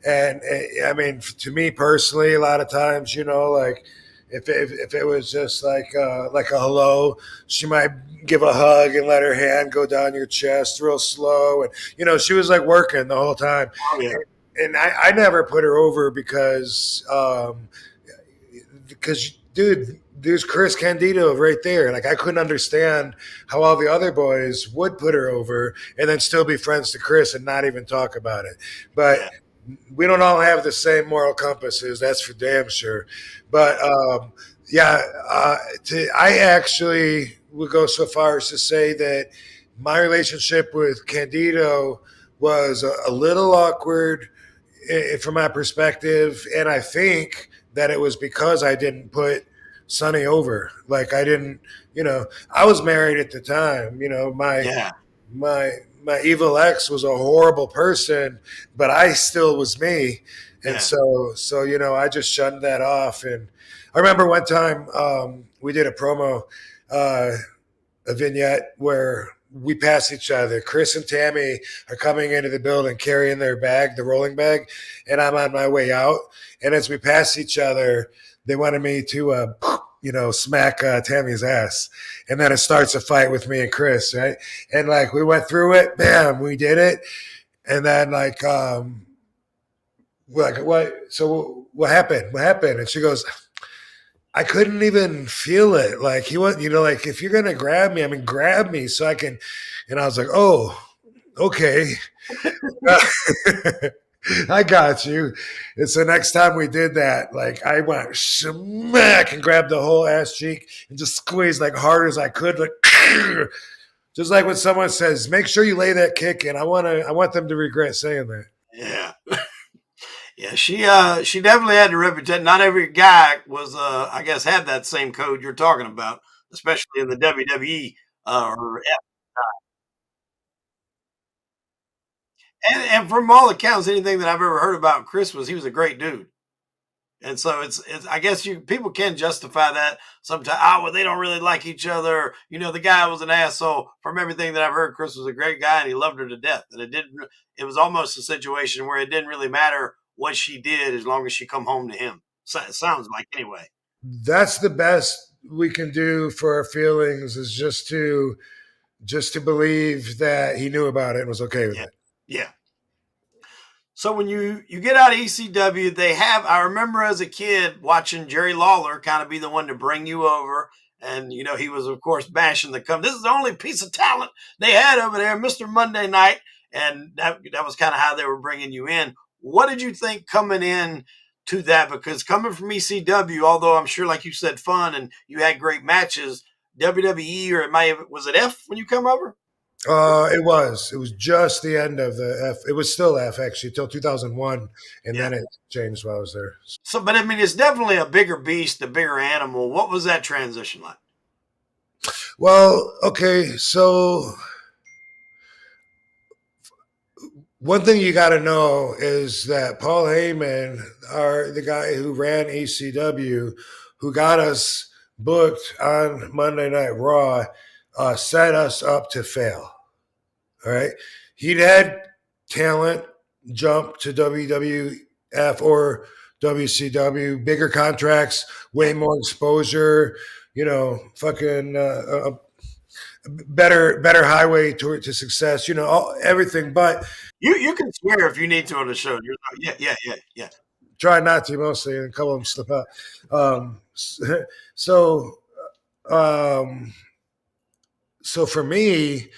and I mean, to me personally, a lot of times, like if it was just like a hello, she might give a hug and let her hand go down your chest real slow, and she was like working the whole time. Oh, yeah. And I never put her over because dude, there's Chris Candido right there. Like, I couldn't understand how all the other boys would put her over and then still be friends to Chris and not even talk about it. But we don't all have the same moral compasses, that's for damn sure. But I actually would go so far as to say that my relationship with Candido was a little awkward from my perspective, and I think that it was because I didn't put Sonny over. Like I didn't, I was married at the time. Yeah. My evil ex was a horrible person, but I still was me. And Yeah. so I just shunned that off. And I remember one time we did a promo, a vignette where we pass each other. Chris and Tammy are coming into the building carrying their bag, the rolling bag, and I'm on my way out. And as we pass each other, they wanted me to, smack Tammy's ass. And then it starts a fight with me and Chris, right? And like we went through it, bam, we did it. And then we're like, what? So what happened? What happened? And she goes, I couldn't even feel it. Like he was, like if you're gonna grab me, I mean, grab me so I can. And I was like, oh, okay, I got you. And so next time we did that, like I went smack and grabbed the whole ass cheek and just squeezed like hard as I could, like just like when someone says, "Make sure you lay that kick in." I want them to regret saying that. Yeah. Yeah, she definitely had the reputation. Not every guy was, I guess, had that same code you're talking about, especially in the WWE. Or and from all accounts, anything that I've ever heard about Chris was he was a great dude. And so it's I guess people can justify that sometimes. Oh, well, they don't really like each other. The guy was an asshole. From everything that I've heard, Chris was a great guy and he loved her to death. And it was almost a situation where it didn't really matter what she did as long as she come home to him. So it sounds like anyway. That's the best we can do for our feelings is just to believe that he knew about it and was okay with Yeah. it. Yeah. So when you get out of ECW, they have. I remember as a kid watching Jerry Lawler kind of be the one to bring you over, and he was of course bashing the come. This is the only piece of talent they had over there, Mister Monday Night, and that was kind of how they were bringing you in. What did you think coming in to that? Because coming from ECW, although I'm sure, like you said, fun and you had great matches, WWE or was it F when you come over? It was just the end of the F. It was still F actually till 2001, and Yeah. then it changed while I was there. So, but I mean, it's definitely a bigger beast, a bigger animal. What was that transition like? Well, okay, so one thing you got to know is that Paul Heyman, the guy who ran ECW, who got us booked on Monday Night Raw, set us up to fail. All right. He'd had talent jump to WWF or WCW, bigger contracts, way more exposure, fucking better highway to success, everything. But You can swear if you need to on the show. You're like, yeah. try not to mostly, and a couple of them slip out. So, um, so for me,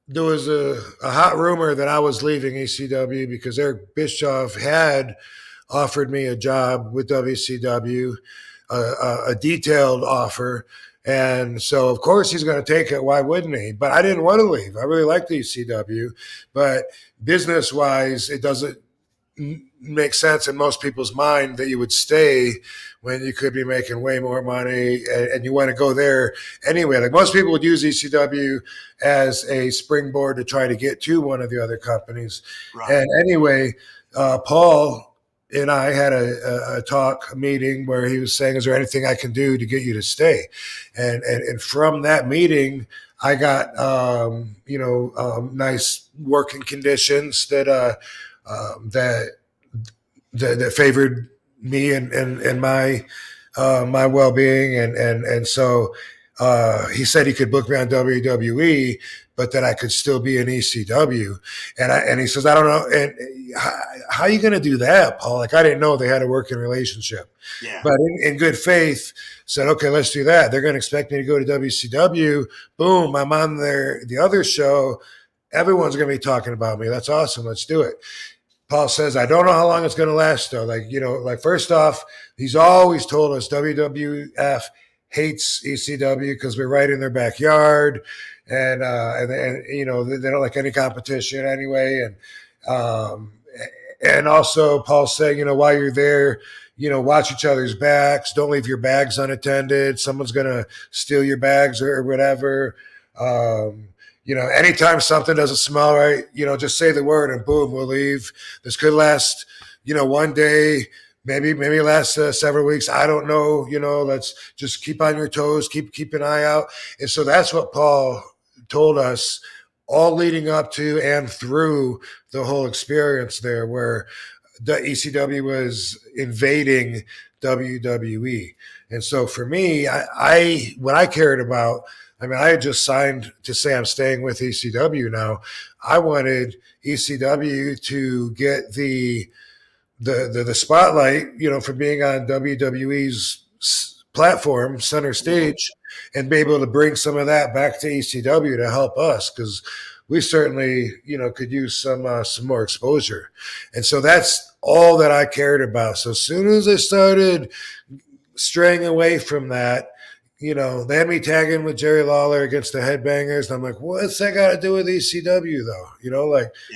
there was a hot rumor that I was leaving ECW because Eric Bischoff had offered me a job with WCW, a detailed offer. And so, of course, he's going to take it. Why wouldn't he? But I didn't want to leave. I really liked ECW. But business wise, it doesn't make sense in most people's mind that you would stay when you could be making way more money and you want to go there anyway. Like most people would use ECW as a springboard to try to get to one of the other companies. Right. And anyway, Paul and I had a meeting where he was saying, is there anything I can do to get you to stay? And from that meeting, I got, nice working conditions that favored me and my well being, and so he said he could book me on WWE, but that I could still be in ECW, and he says I don't know, and how are you going to do that, Paul? Like I didn't know they had a working relationship, but in good faith said okay, let's do that. They're going to expect me to go to WCW. Boom, I'm on the other show. Everyone's going to be talking about me. That's awesome. Let's do it. Paul says, I don't know how long it's going to last, though. First off, he's always told us WWF hates ECW because we're right in their backyard. And they don't like any competition anyway. And also Paul saying, while you're there, watch each other's backs. Don't leave your bags unattended. Someone's going to steal your bags or whatever. Anytime something doesn't smell right, just say the word and boom, we'll leave. This could last, one day, maybe last several weeks. I don't know. Let's just keep on your toes, keep an eye out. And so that's what Paul told us all leading up to and through the whole experience there, where the ECW was invading WWE. And so for me, I what I cared about, I had just signed to say I'm staying with ECW now. I wanted ECW to get the spotlight, for being on WWE's platform, center stage, and be able to bring some of that back to ECW to help us, because we certainly, could use some more exposure. And so that's all that I cared about. So as soon as I started straying away from that, they had me tagging with Jerry Lawler against the Headbangers. And I'm like, what's that got to do with ECW though?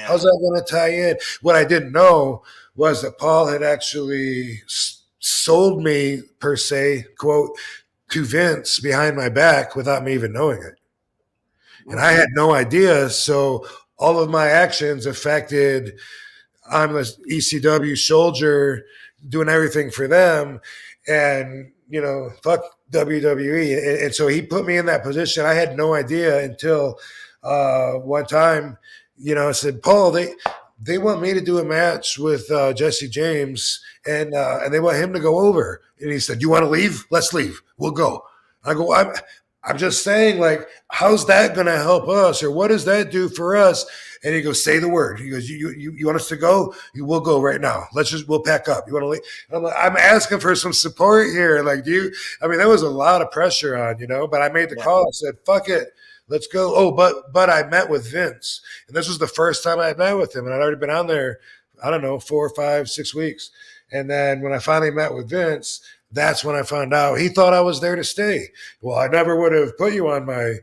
How's that going to tie in? What I didn't know was that Paul had actually sold me, per se, quote, to Vince behind my back without me even knowing it. And I had no idea. So all of my actions affected, I'm a ECW soldier doing everything for them. And, fuck WWE. And so he put me in that position. I had no idea until one time, I said, Paul, they want me to do a match with Jesse James, and they want him to go over. And he said, you want to leave? Let's leave. We'll go. I go, I'm just saying, like, how's that going to help us? Or what does that do for us? And he goes, say the word. He goes, you want us to go? We'll go right now. We'll pack up. You want to leave? And I'm like, I'm asking for some support here. Like, there was a lot of pressure on, but I made the call. I said, fuck it. Let's go. Oh, but I met with Vince. And this was the first time I had met with him. And I'd already been on there, I don't know, 4 or 5, 6 weeks. And then when I finally met with Vince, that's when I found out he thought I was there to stay. Well, I never would have put you on my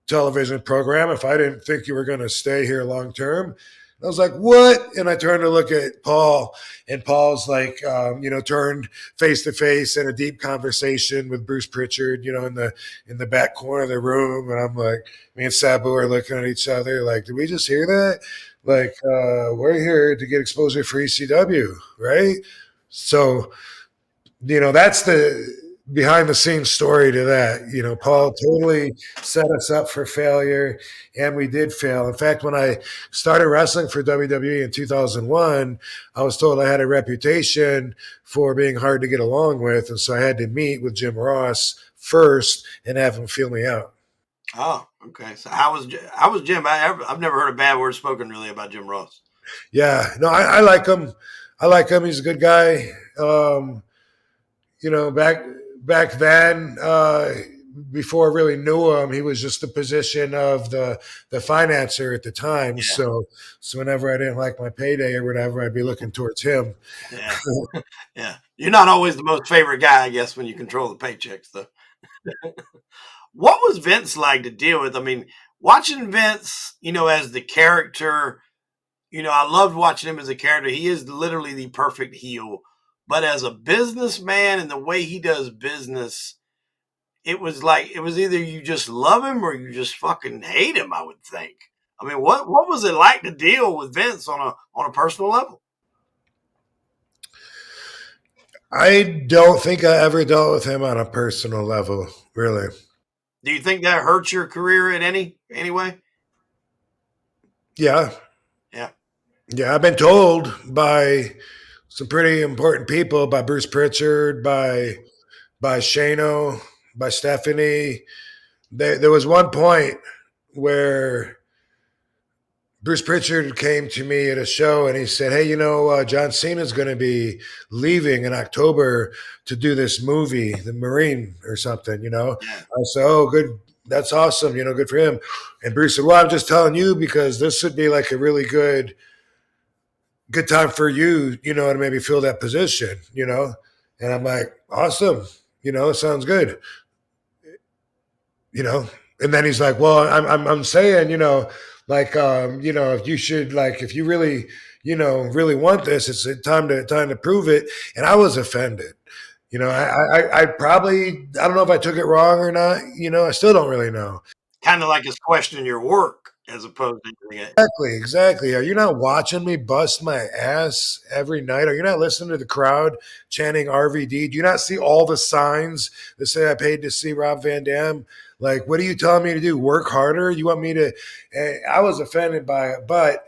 television program if I didn't think you were going to stay here long term. I was like, what? And I turned to look at Paul, and Paul's like, turned face to face in a deep conversation with Bruce Pritchard, in the back corner of the room. And I'm like, me and Sabu are looking at each other like, did we just hear that? Like, we're here to get exposure for ECW, right? So, that's the behind the scenes story to that. Paul totally set us up for failure, and we did fail. In fact, when I started wrestling for WWE in 2001, I was told I had a reputation for being hard to get along with. And so I had to meet with Jim Ross first and have him feel me out. Oh, okay. So how was Jim? I've never heard a bad word spoken really about Jim Ross. Yeah, no, I like him. He's a good guy. Back then, before I really knew him, he was just the position of the financer at the time. Yeah. So whenever I didn't like my payday or whatever, I'd be looking towards him. Yeah. Yeah. You're not always the most favorite guy, I guess, when you control the paychecks, though. What was Vince like to deal with? I mean, watching Vince, as the character, I loved watching him as a character. He is literally the perfect heel. But as a businessman and the way he does business, it was either you just love him or you just fucking hate him, I would think. I mean, what was it like to deal with Vince on a personal level? I don't think I ever dealt with him on a personal level, really. Do you think that hurts your career in any way? Yeah. Yeah. Yeah, I've been told by some pretty important people, by Bruce Pritchard, by Shano, by Stephanie. There was one point where Bruce Pritchard came to me at a show and he said, hey, John Cena's going to be leaving in October to do this movie, The Marine or something, Yeah. I said, oh, good. That's awesome. Good for him. And Bruce said, well, I'm just telling you because this would be like a really good time for you, to maybe fill that position, And I'm like, awesome. It sounds good. And then he's like, well, I'm saying, if you should, if you really, really want this. It's time to prove it. And I was offended. I probably, I don't know if I took it wrong or not. I still don't really know. Kind of like it's questioning your work as opposed to anything else. Exactly. Are you not watching me bust my ass every night? Are you not listening to the crowd chanting RVD? Do you not see all the signs that say I paid to see Rob Van Dam? Like, what are you telling me to do? Work harder? You want me to? I was offended by it, but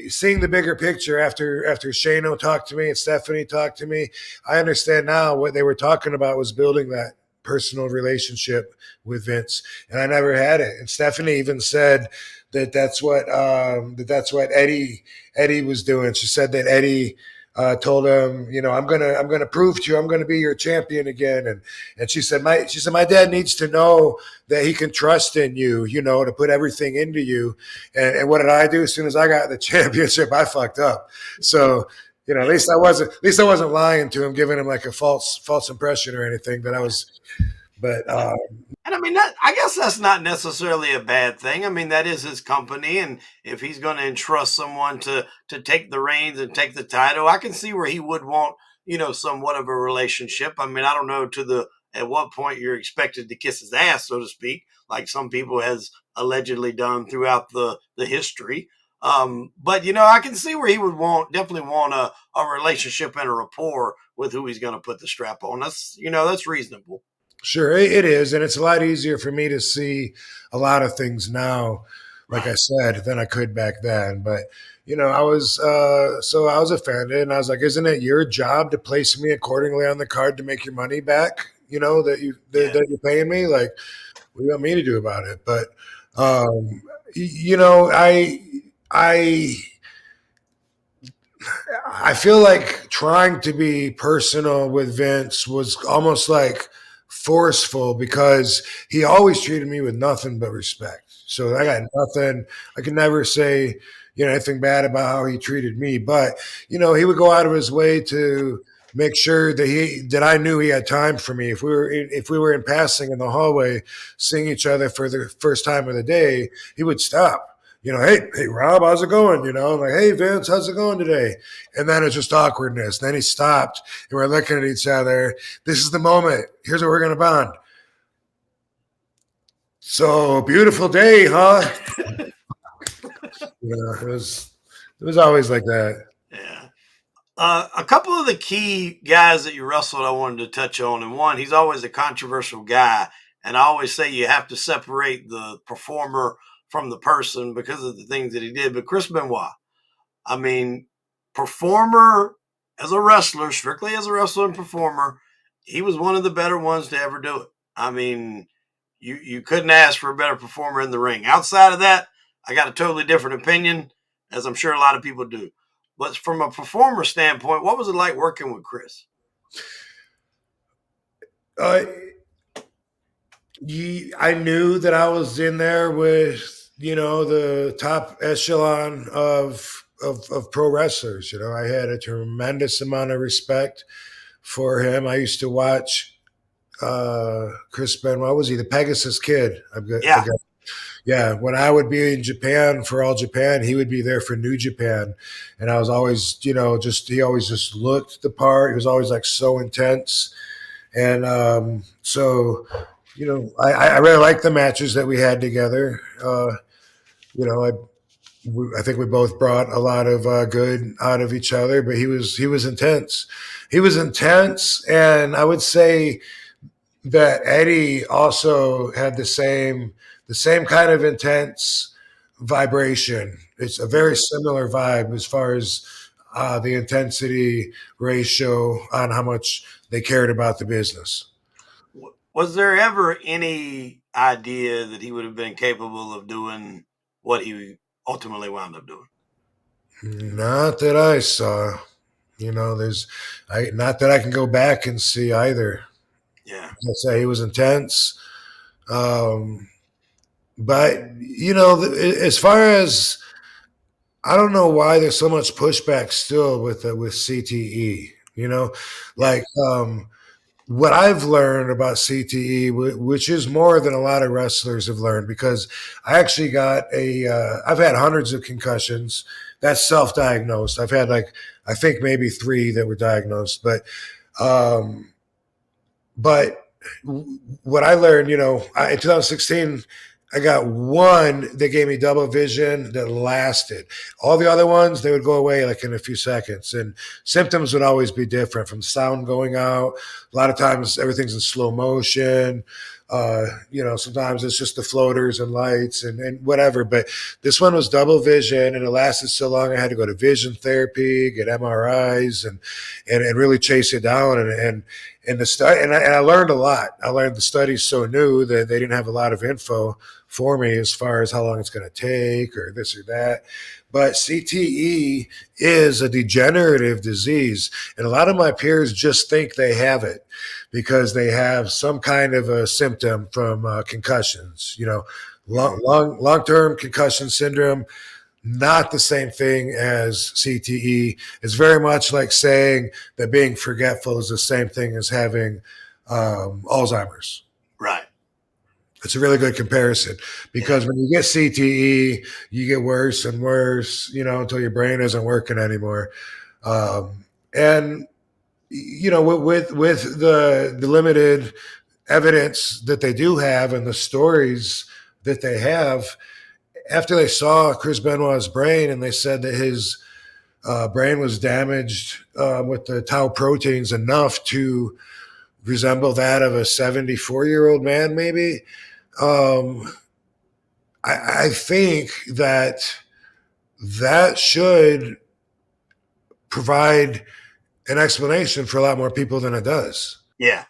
seeing the bigger picture after Shano talked to me and Stephanie talked to me, I understand now what they were talking about was building that personal relationship with Vince, and I never had it. And Stephanie even said that's what Eddie was doing. She said that Eddie told him, I'm gonna prove to you, I'm gonna be your champion again. And she said my dad needs to know that he can trust in you, to put everything into you. And what did I do? As soon as I got the championship, I fucked up. So at least I wasn't lying to him, giving him like a false impression or anything. That I was, but. And I mean, I guess that's not necessarily a bad thing. I mean, that is his company, and if he's going to entrust someone to take the reins and take the title, I can see where he would want, somewhat of a relationship. I mean, I don't know at what point you're expected to kiss his ass, so to speak, like some people has allegedly done throughout the history. But I can see where he would definitely want a relationship and a rapport with who he's going to put the strap on. That's reasonable. Sure, it is, and it's a lot easier for me to see a lot of things now, like I said, than I could back then. But I was I was offended, and I was like, "Isn't it your job to place me accordingly on the card to make your money back? That you're paying me. Like, what do you want me to do about it?" But I feel like trying to be personal with Vince was almost like forceful because he always treated me with nothing but respect. So I got nothing. I could never say, anything bad about how he treated me. But, he would go out of his way to make sure that I knew he had time for me. If we were in passing in the hallway, seeing each other for the first time of the day, he would stop. Hey, Rob, how's it going? I'm like, hey, Vince, how's it going today? And then it's just awkwardness. Then he stopped, and we're looking at each other. This is the moment. Here's what we're going to bond. So, beautiful day, huh? It was always like that. Yeah. A couple of the key guys that you wrestled, I wanted to touch on. And one, he's always a controversial guy. And I always say you have to separate the performer from the person because of the things that he did. But Chris Benoit, I mean, performer as a wrestler, strictly as a wrestler and performer, he was one of the better ones to ever do it. I mean, you couldn't ask for a better performer in the ring. Outside of that, I got a totally different opinion, as I'm sure a lot of people do. But from a performer standpoint, what was it like working with Chris? I knew that I was in there with the top echelon of pro wrestlers. I had a tremendous amount of respect for him. I used to watch Chris Benoit. What was he? The Pegasus Kid. Yeah. When I would be in Japan for All Japan, he would be there for New Japan, and I was always, he always just looked the part. He was always like so intense, and I really liked the matches that we had together. I think we both brought a lot of good out of each other, but he was intense. He was intense, and I would say that Eddie also had the same kind of intense vibration. It's a very similar vibe as far as the intensity ratio on how much they cared about the business. Was there ever any idea that he would have been capable of doing what he ultimately wound up doing? Not that I saw. There's not that I can go back and see either. Yeah. I'd say he was intense. But, as far as, I don't know why there's so much pushback still with CTE, what I've learned about CTE, which is more than a lot of wrestlers have learned, because I actually got I've had hundreds of concussions, that's self-diagnosed. I've had I think maybe 3 that were diagnosed, um, but what I learned, in 2016, I got one that gave me double vision that lasted. All the other ones, they would go away like in a few seconds. And symptoms would always be different, from sound going out. A lot of times everything's in slow motion. Sometimes it's just the floaters and lights and whatever. But this one was double vision, and it lasted so long I had to go to vision therapy, get MRIs, and really chase it down. And the study, and I learned a lot. I learned the study's so new that they didn't have a lot of info for me as far as how long it's going to take or this or that. But CTE is a degenerative disease, and a lot of my peers just think they have it because they have some kind of a symptom from concussions. Long-term concussion syndrome. Not the same thing as CTE. It's very much like saying that being forgetful is the same thing as having Alzheimer's. Right. It's a really good comparison because when you get CTE, you get worse and worse, until your brain isn't working anymore. And with the limited evidence that they do have and the stories that they have, after they saw Chris Benoit's brain and they said that his brain was damaged with the tau proteins enough to resemble that of a 74-year-old man, maybe. I think that should provide an explanation for a lot more people than it does. Yeah.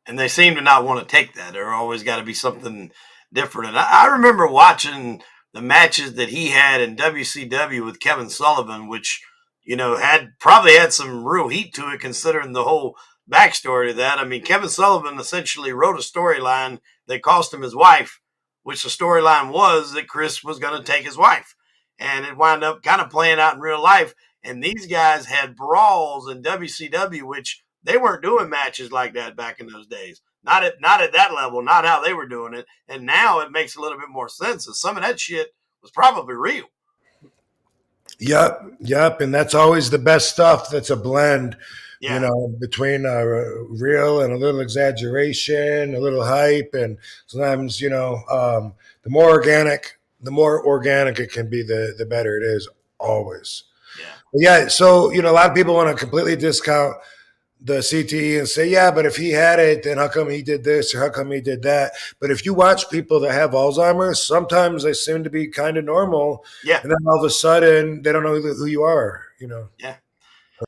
And they seem to not want to take that. There always got to be something different. And I remember watching the matches that he had in WCW with Kevin Sullivan, which, probably had some real heat to it considering the whole backstory to that. I mean, Kevin Sullivan essentially wrote a storyline that cost him his wife, which the storyline was that Chris was going to take his wife. And it wound up kind of playing out in real life. And these guys had brawls in WCW, which they weren't doing matches like that back in those days. Not at that level, not how they were doing it. And now it makes a little bit more sense. And some of that shit was probably real. Yep. And that's always the best stuff. That's a blend, Yeah. between real and a little exaggeration, a little hype. And sometimes, the more organic it can be, the better it is, always. Yeah. So, a lot of people want to completely discount the CTE and say, yeah, but if he had it, then how come he did this or how come he did that? But if you watch people that have Alzheimer's, sometimes they seem to be kind of normal. Yeah. And then all of a sudden they don't know who you are, Yeah.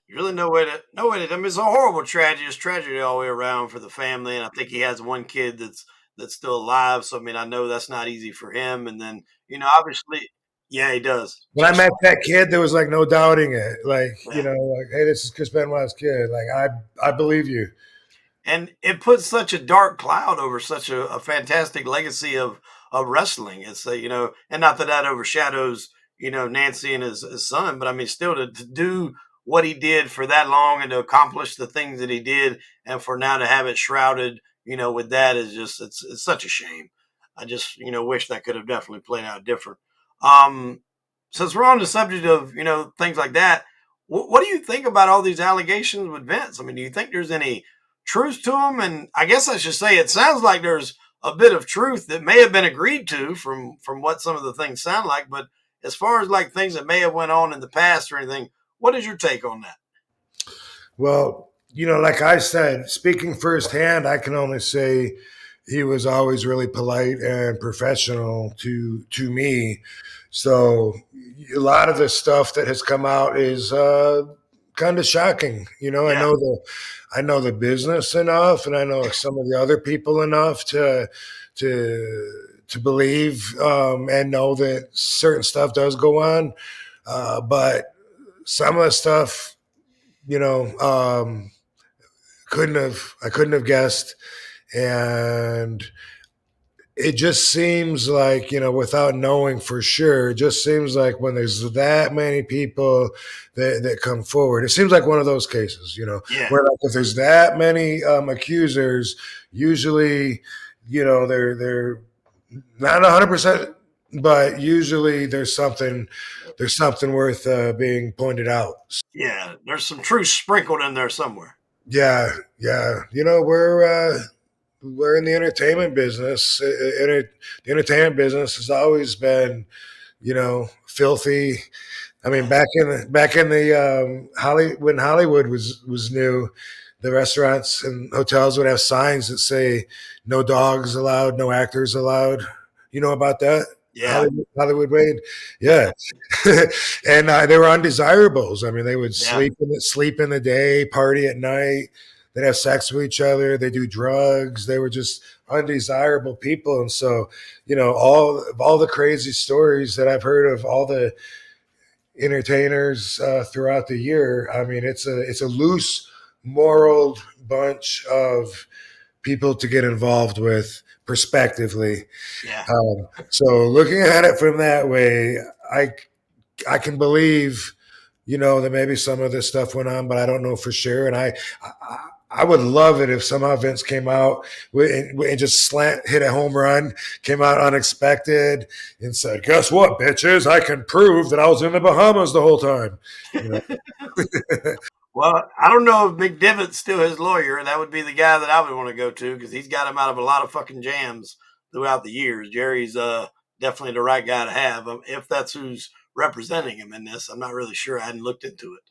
Really no way to, I mean, it's a horrible tragedy. It's tragedy all the way around for the family. And I think he has one kid that's still alive. So, I mean, I know that's not easy for him. And then, obviously, yeah, he does. When I met that kid, there was no doubting it. Hey, this is Chris Benoit's kid. I believe you. And it puts such a dark cloud over such a fantastic legacy of wrestling. It's and not that overshadows, Nancy and his son, but I mean, still to do what he did for that long and to accomplish the things that he did, and for now to have it shrouded, with that is just, it's such a shame. I just, wish that could have definitely played out different. Since we're on the subject of, things like that, what do you think about all these allegations with Vince? I mean, do you think there's any truth to them? And I guess I should say, it sounds like there's a bit of truth that may have been agreed to from what some of the things sound like. But as far as things that may have went on in the past or anything, what is your take on that? Well, like I said, speaking firsthand, I can only say he was always really polite and professional to me. So a lot of the stuff that has come out is kind of shocking. Yeah. I know the business enough, and I know some of the other people enough to believe and know that certain stuff does go on. But some of the stuff, I couldn't have guessed. And it just seems like, without knowing for sure, it just seems like when there's that many people that come forward, it seems like one of those cases, where if there's that many accusers, usually, they're not 100% but usually there's something worth being pointed out. Yeah, there's some truth sprinkled in there somewhere. Yeah, yeah. We're in the entertainment business. The entertainment business has always been, filthy. I mean, back in the when Hollywood was new, the restaurants and hotels would have signs that say "No dogs allowed, no actors allowed." You know about that? Yeah, Hollywood Wade, yeah, and they were undesirables. I mean, they would yeah, sleep in the day, party at night. They'd have sex with each other. They do drugs. They were just undesirable people, and so all the crazy stories that I've heard of all the entertainers throughout the year. I mean, it's a loose, moral bunch of people to get involved with, prospectively. yeah. So looking at it from that way, I can believe, that maybe some of this stuff went on, but I don't know for sure. And I would love it if somehow Vince came out and just hit a home run, came out unexpected, and said, "Guess what, bitches? I can prove that I was in the Bahamas the whole time." You know? Well, I don't know if McDivitt's still his lawyer. That would be the guy that I would want to go to because he's got him out of a lot of fucking jams throughout the years. Jerry's definitely the right guy to have. If that's who's representing him in this, I'm not really sure. I hadn't looked into it.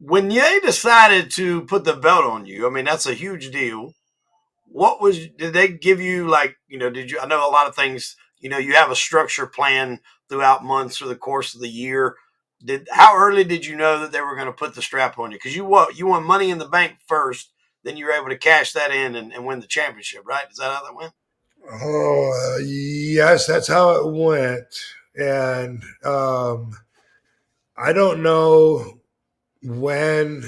When they decided to put the belt on you, I mean, that's a huge deal. Did they give you, like, did you, I know a lot of things, you have a structure plan throughout months or the course of the year. How early did you know that they were going to put the strap on you? Because you won Money in the Bank first, then you were able to cash that in and win the championship, right? Is that how that went? Oh, yes, that's how it went. And I don't know when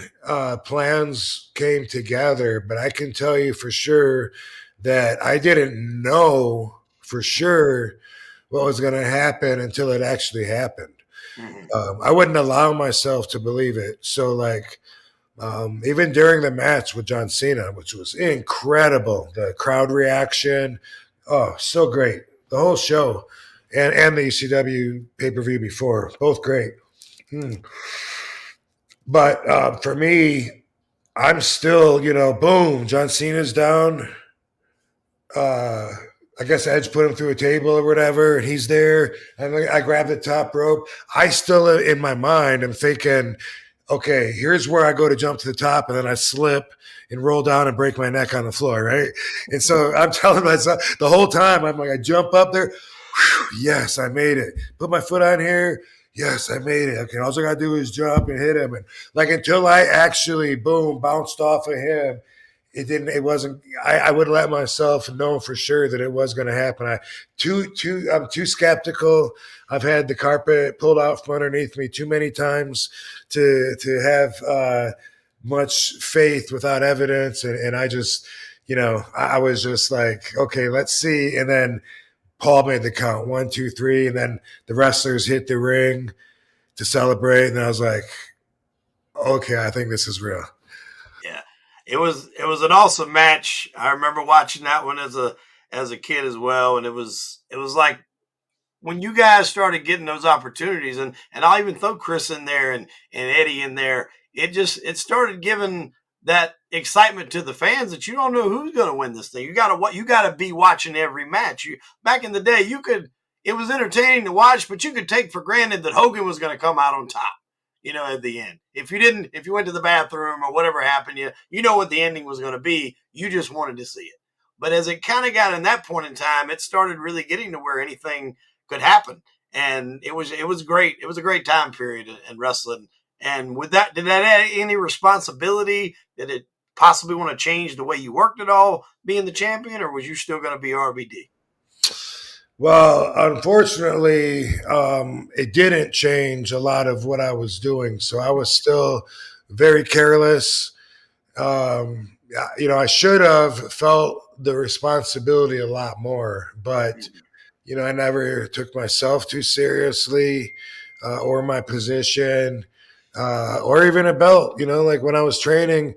plans came together, but I can tell you for sure that I didn't know for sure what was going to happen until it actually happened. Mm-hmm. I wouldn't allow myself to believe it. So, like, even during the match with John Cena, which was incredible, the crowd reaction, oh, so great. The whole show and the ECW pay per view before, both great. But for me, I'm still, boom, John Cena's down. Uh, I guess Edge put him through a table or whatever, and he's there. And I grab the top rope. I still, in my mind, am thinking, okay, here's where I go to jump to the top, and then I slip and roll down and break my neck on the floor, right? And so I'm telling myself the whole time, I'm like, I jump up there. Whew, yes, I made it. Put my foot on here. Yes, I made it. Okay, all I gotta do is jump and hit him, and like until I actually boom bounced off of him, it didn't. It wasn't. I would let myself know for sure that it was going to happen. I'm too skeptical. I've had the carpet pulled out from underneath me too many times to have much faith without evidence, and I just, I was just like, okay, let's see, and then Paul made the count 1, 2, 3, and then the wrestlers hit the ring to celebrate, and I was like, okay, I think this is real. Yeah, it was an awesome match. I remember watching that one as a kid as well, and it was like when you guys started getting those opportunities, and I'll even throw Chris in there and Eddie in there. It started giving that excitement to the fans that you don't know who's going to win this thing. You got to be watching every match. Back in the day, it was entertaining to watch, but you could take for granted that Hogan was going to come out on top. At the end, if you went to the bathroom or whatever happened, you know what the ending was going to be. You just wanted to see it. But as it kind of got in that point in time, it started really getting to where anything could happen, and it was great. It was a great time period in wrestling. And with that, did that add any responsibility? Did it possibly want to change the way you worked at all, being the champion, or was you still going to be RVD? Well, unfortunately, it didn't change a lot of what I was doing. So I was still very careless. I should have felt the responsibility a lot more, but I never took myself too seriously, or my position, or even a belt. Like when I was training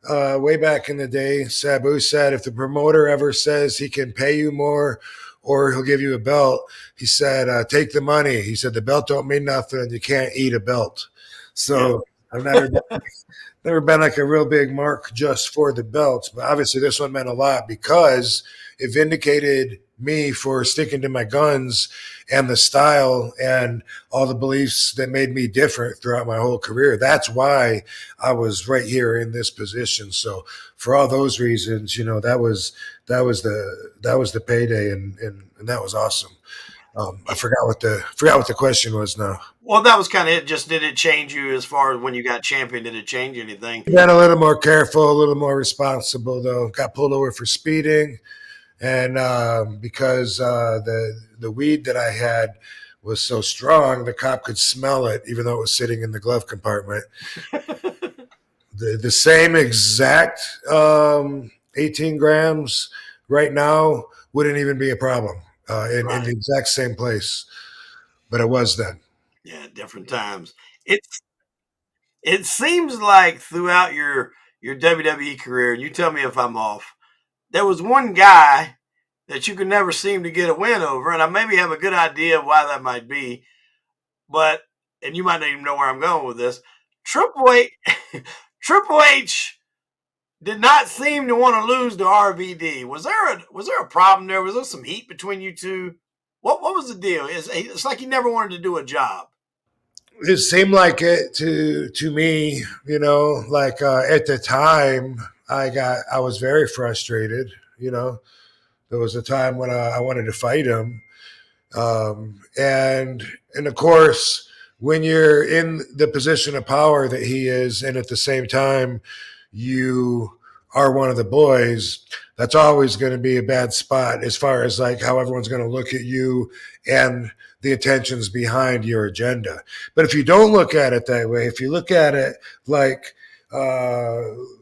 way back in the day, Sabu said if the promoter ever says he can pay you more or he'll give you a belt. He said, take the money. He said, the belt don't mean nothing and you can't eat a belt. So I've never been like a real big mark just for the belts, but obviously this one meant a lot because it vindicated me for sticking to my guns and the style and all the beliefs that made me different throughout my whole career. That's why I was right here in this position. So for all those reasons, that was the payday, and that was awesome. I forgot what the question was now. Well, that was kind of it. Just did it change you as far as when you got champion? Did it change anything? Been a little more careful, a little more responsible though. Got pulled over for speeding, and because the weed that I had was so strong, the cop could smell it, even though it was sitting in the glove compartment. The same exact 18 grams right now wouldn't even be a problem in the exact same place, but it was then. Yeah, different times. It seems like throughout your WWE career, and you tell me if I'm off, there was one guy that you could never seem to get a win over, and I maybe have a good idea of why that might be, but and you might not even know where I'm going with this. Triple H, Triple H did not seem to want to lose to RVD. Was there a problem there? Was there some heat between you two? What was the deal? It's like he never wanted to do a job. It seemed like it to me, like at the time I was very frustrated. There was a time when I wanted to fight him, and of course, when you're in the position of power that he is, and at the same time you are one of the boys, that's always going to be a bad spot as far as like how everyone's going to look at you and the intentions behind your agenda. But if you don't look at it that way, if you look at it uh,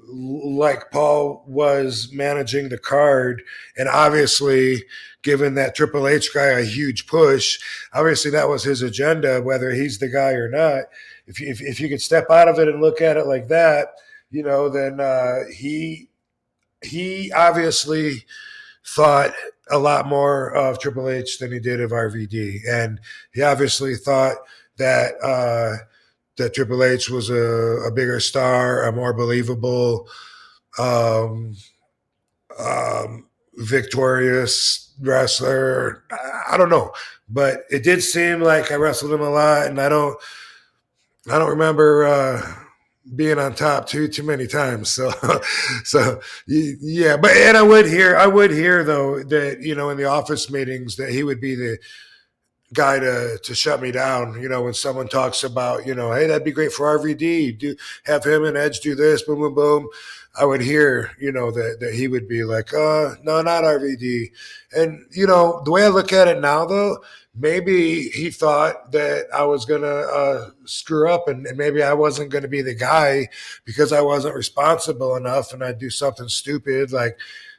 like Paul was managing the card, and obviously giving that Triple H guy a huge push, obviously that was his agenda, whether he's the guy or not. If you could step out of it and look at it like that, then he obviously thought a lot more of Triple H than he did of RVD, and he obviously thought that Triple H was a bigger star, a more believable, um, victorious wrestler. I don't know, but it did seem like I wrestled him a lot, and I don't remember being on top too many times. So so yeah, but and I would hear though that in the office meetings that he would be the guy to shut me down. When someone talks about hey, that'd be great for RVD. Do have him and Edge do this, boom boom boom. I would hear that he would be like, no, not RVD. And the way I look at it now though, maybe he thought that I was gonna screw up, and maybe I wasn't gonna be the guy because I wasn't responsible enough, and I'd do something stupid like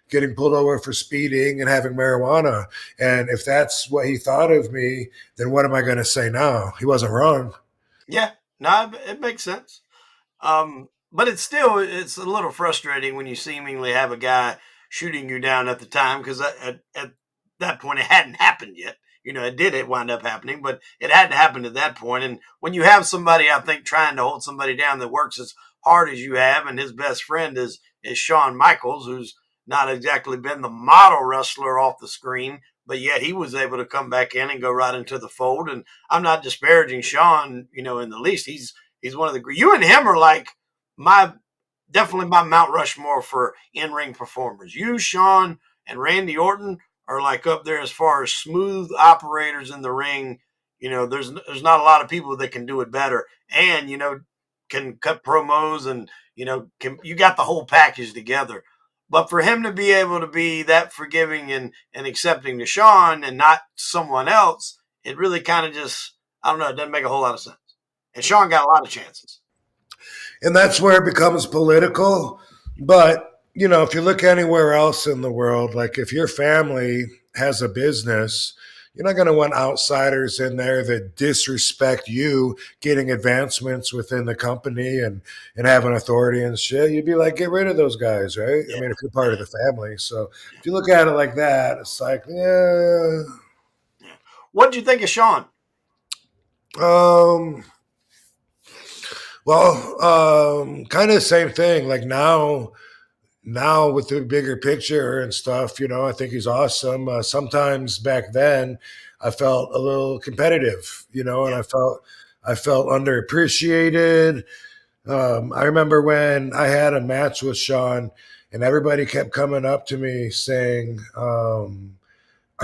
getting pulled over for speeding and having marijuana. And if that's what he thought of me, then what am I going to say now? He wasn't wrong. Yeah, no, it makes sense. But it's a little frustrating when you seemingly have a guy shooting you down at the time because at that point it hadn't happened yet. It wind up happening, but it hadn't happened at that point. And when you have somebody, I think, trying to hold somebody down that works as hard as you have, and his best friend is Shawn Michaels, who's not exactly been the model wrestler off the screen, but yet he was able to come back in and go right into the fold. And I'm not disparaging Shawn, in the least. He's one of the you and him are like my definitely my Mount Rushmore for in ring performers. You, Shawn, and Randy Orton are like up there as far as smooth operators in the ring. There's not a lot of people that can do it better, and can cut promos, and you got the whole package together. But for him to be able to be that forgiving and accepting to Shawn and not someone else, it really kind of just, I don't know, it doesn't make a whole lot of sense. And Shawn got a lot of chances. And that's where it becomes political. But, if you look anywhere else in the world, like if your family has a business, You're not going to want outsiders in there that disrespect you getting advancements within the company and having authority and shit. You'd be like, get rid of those guys, right? Yeah. I mean, if you're part of the family. So if you look at it like that, it's like, yeah. What did you think of Shawn? Kind of the same thing. Like now with the bigger picture and stuff, I think he's awesome. Sometimes back then, I felt a little competitive, and I felt underappreciated. I remember when I had a match with Shawn, and everybody kept coming up to me saying, "Are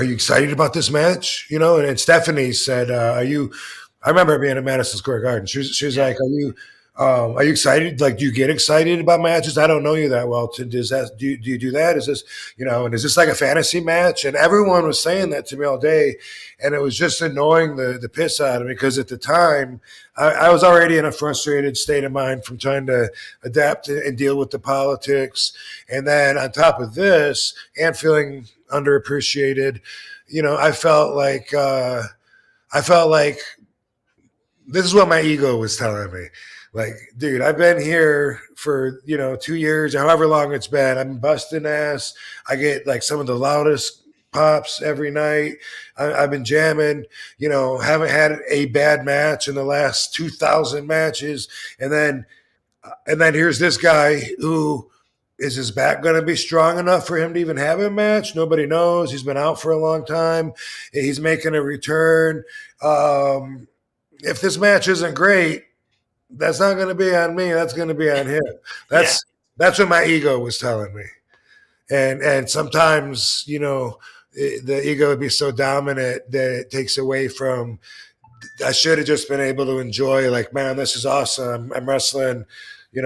you excited about this match?" And Stephanie said, "Are you?" I remember being at Madison Square Garden. She was like, Are you excited? Like, do you get excited about matches? I don't know you that well. Do you do that? Is this, and is this like a fantasy match?" And everyone was saying that to me all day. And it was just annoying the piss out of me because at the time I was already in a frustrated state of mind from trying to adapt and deal with the politics. And then on top of this and feeling underappreciated, I felt like this is what my ego was telling me. Like, dude, I've been here for, 2 years, however long it's been. I'm busting ass. I get like some of the loudest pops every night. I've been jamming, haven't had a bad match in the last 2,000 matches. And then here's this guy who is his back going to be strong enough for him to even have a match? Nobody knows. He's been out for a long time. He's making a return. If this match isn't great, that's not going to be on me. That's going to be on him. That's what my ego was telling me. And sometimes, the ego would be so dominant that it takes away from. I should have just been able to enjoy, like, man, this is awesome. I'm wrestling,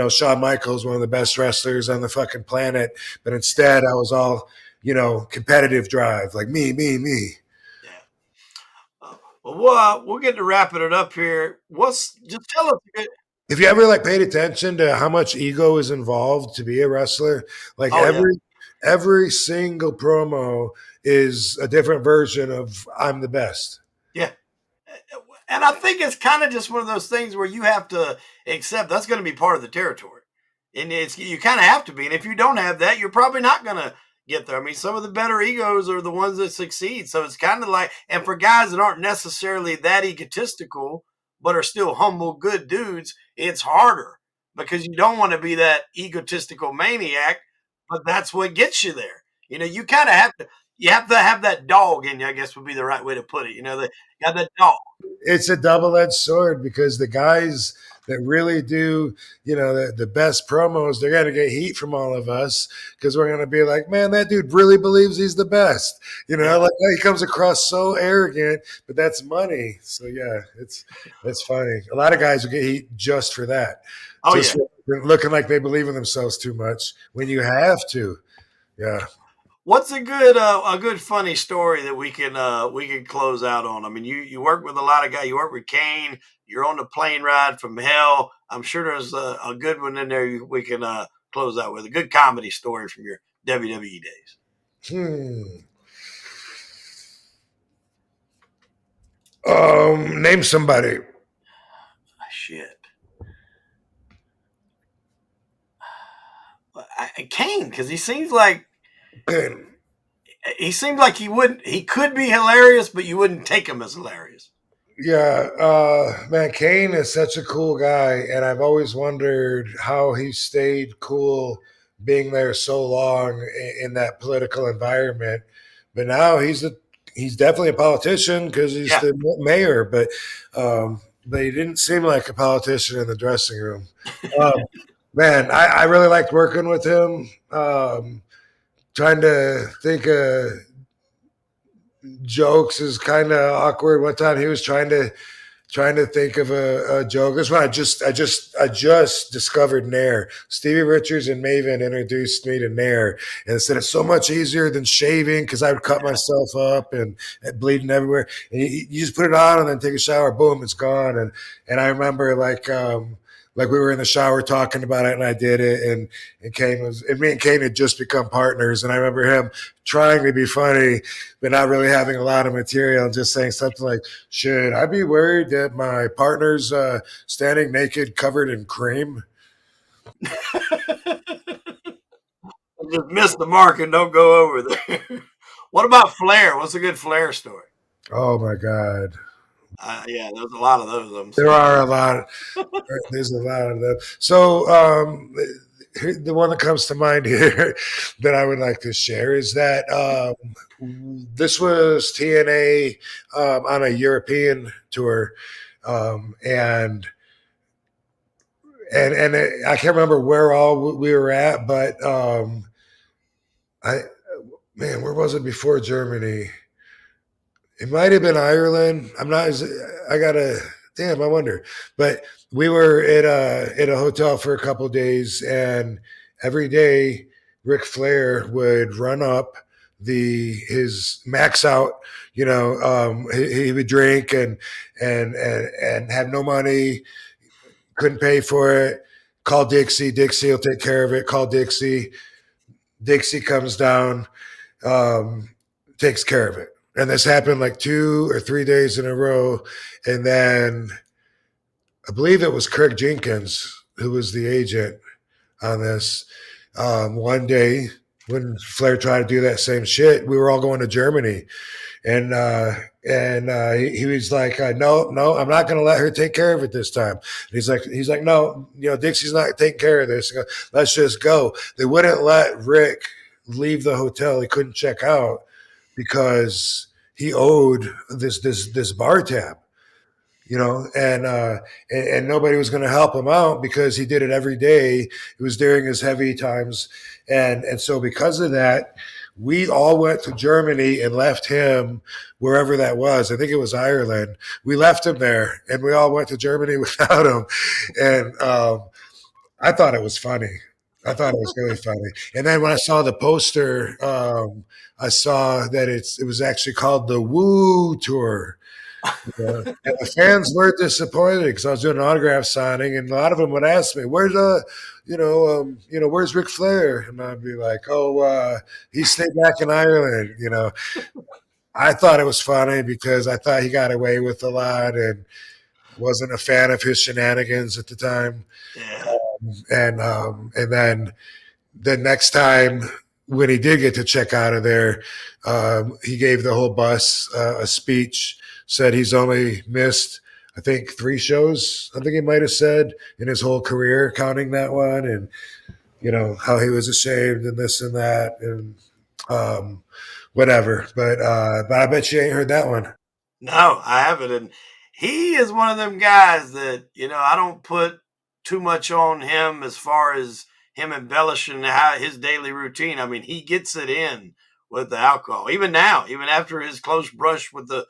Shawn Michaels, one of the best wrestlers on the fucking planet. But instead, I was all, competitive drive, like me. Yeah. Well, we'll get to wrapping it up here. Just tell us? Have you ever like paid attention to how much ego is involved to be a wrestler? Like every single promo is a different version of "I'm the best." Yeah. And I think it's kind of just one of those things where you have to accept that's going to be part of the territory. And you kind of have to be. And if you don't have that, you're probably not going to get there. I mean, some of the better egos are the ones that succeed. So it's kind of like, and for guys that aren't necessarily that egotistical, but are still humble, good dudes, it's harder because you don't want to be that egotistical maniac, but that's what gets you there. You kind of have to have that dog in you, I guess would be the right way to put it. They got that dog. It's a double-edged sword because the guys that really do, the best promos, they're going to get heat from all of us because we're going to be like, man, that dude really believes he's the best. Like he comes across so arrogant, but that's money. So yeah, it's funny. A lot of guys will get heat just for that. Oh, just for looking like they believe in themselves too much when you have to. Yeah. What's a good funny story that we can close out on? I mean, you work with a lot of guys. You work with Kane. You're on the plane ride from hell. I'm sure there's a good one in there we can close out with. A good comedy story from your WWE days. Name somebody. Shit. Kane, because he seems like he could be hilarious, but you wouldn't take him as hilarious. Yeah, man, Kane is such a cool guy, and I've always wondered how he stayed cool being there so long in that political environment. But now he's definitely a politician because he's the mayor, but he didn't seem like a politician in the dressing room. Man, I really liked working with him. Trying to think of jokes is kind of awkward. One time he was trying to think of a joke. This one I just discovered Nair. Stevie Richards and Maven introduced me to Nair and said it's so much easier than shaving because I would cut myself up and bleeding everywhere. And you just put it on and then take a shower. Boom, it's gone. And I remember like like we were in the shower talking about it, and I did it, and me and Kane had just become partners, and I remember him trying to be funny, but not really having a lot of material, and just saying something like, "Should I be worried that my partner's standing naked, covered in cream?" Just miss the mark and don't go over there. What about Flair? What's a good Flair story? Oh my God, Yeah, there's a lot of those. I'm there sure. are a lot. There's a lot of them. So the one that comes to mind here that I would like to share is that this was TNA on a European tour, and I can't remember where all we were at, but I man, where was it before Germany? It might have been Ireland. I'm not. I gotta. Damn, I wonder. But we were at a hotel for a couple of days, and every day Ric Flair would run up his max out. He would drink and have no money, couldn't pay for it. Call Dixie. Dixie will take care of it. Call Dixie. Dixie comes down, um, takes care of it. And this happened like 2 or 3 days in a row. And then I believe it was Kirk Jenkins who was the agent on this. One day when Flair tried to do that same shit, we were all going to Germany. And he was like, no, I'm not going to let her take care of it this time. And he's like, no, Dixie's not taking care of this. Let's just go. They wouldn't let Rick leave the hotel. He couldn't check out because he owed this bar tab, and nobody was going to help him out because he did it every day. It was during his heavy times, and so because of that, we all went to Germany and left him wherever that was. I think it was Ireland. We left him there, and we all went to Germany without him. And I thought it was funny. I thought it was really funny. And then when I saw the poster, I saw that it was actually called the Woo Tour. And the fans were disappointed because I was doing an autograph signing, and a lot of them would ask me, "Where's where's Ric Flair?" And I'd be like, "Oh, he stayed back in Ireland." I thought it was funny because I thought he got away with a lot, and wasn't a fan of his shenanigans at the time. Yeah. And then the next time when he did get to check out of there, he gave the whole bus a speech. Said he's only missed, I think, 3 shows. I think he might have said in his whole career, counting that one, and how he was ashamed and this and that and whatever. But I bet you ain't heard that one. No, I haven't. And he is one of them guys that, I don't put too much on him as far as him embellishing his daily routine. I mean, he gets it in with the alcohol. Even now, even after his close brush with the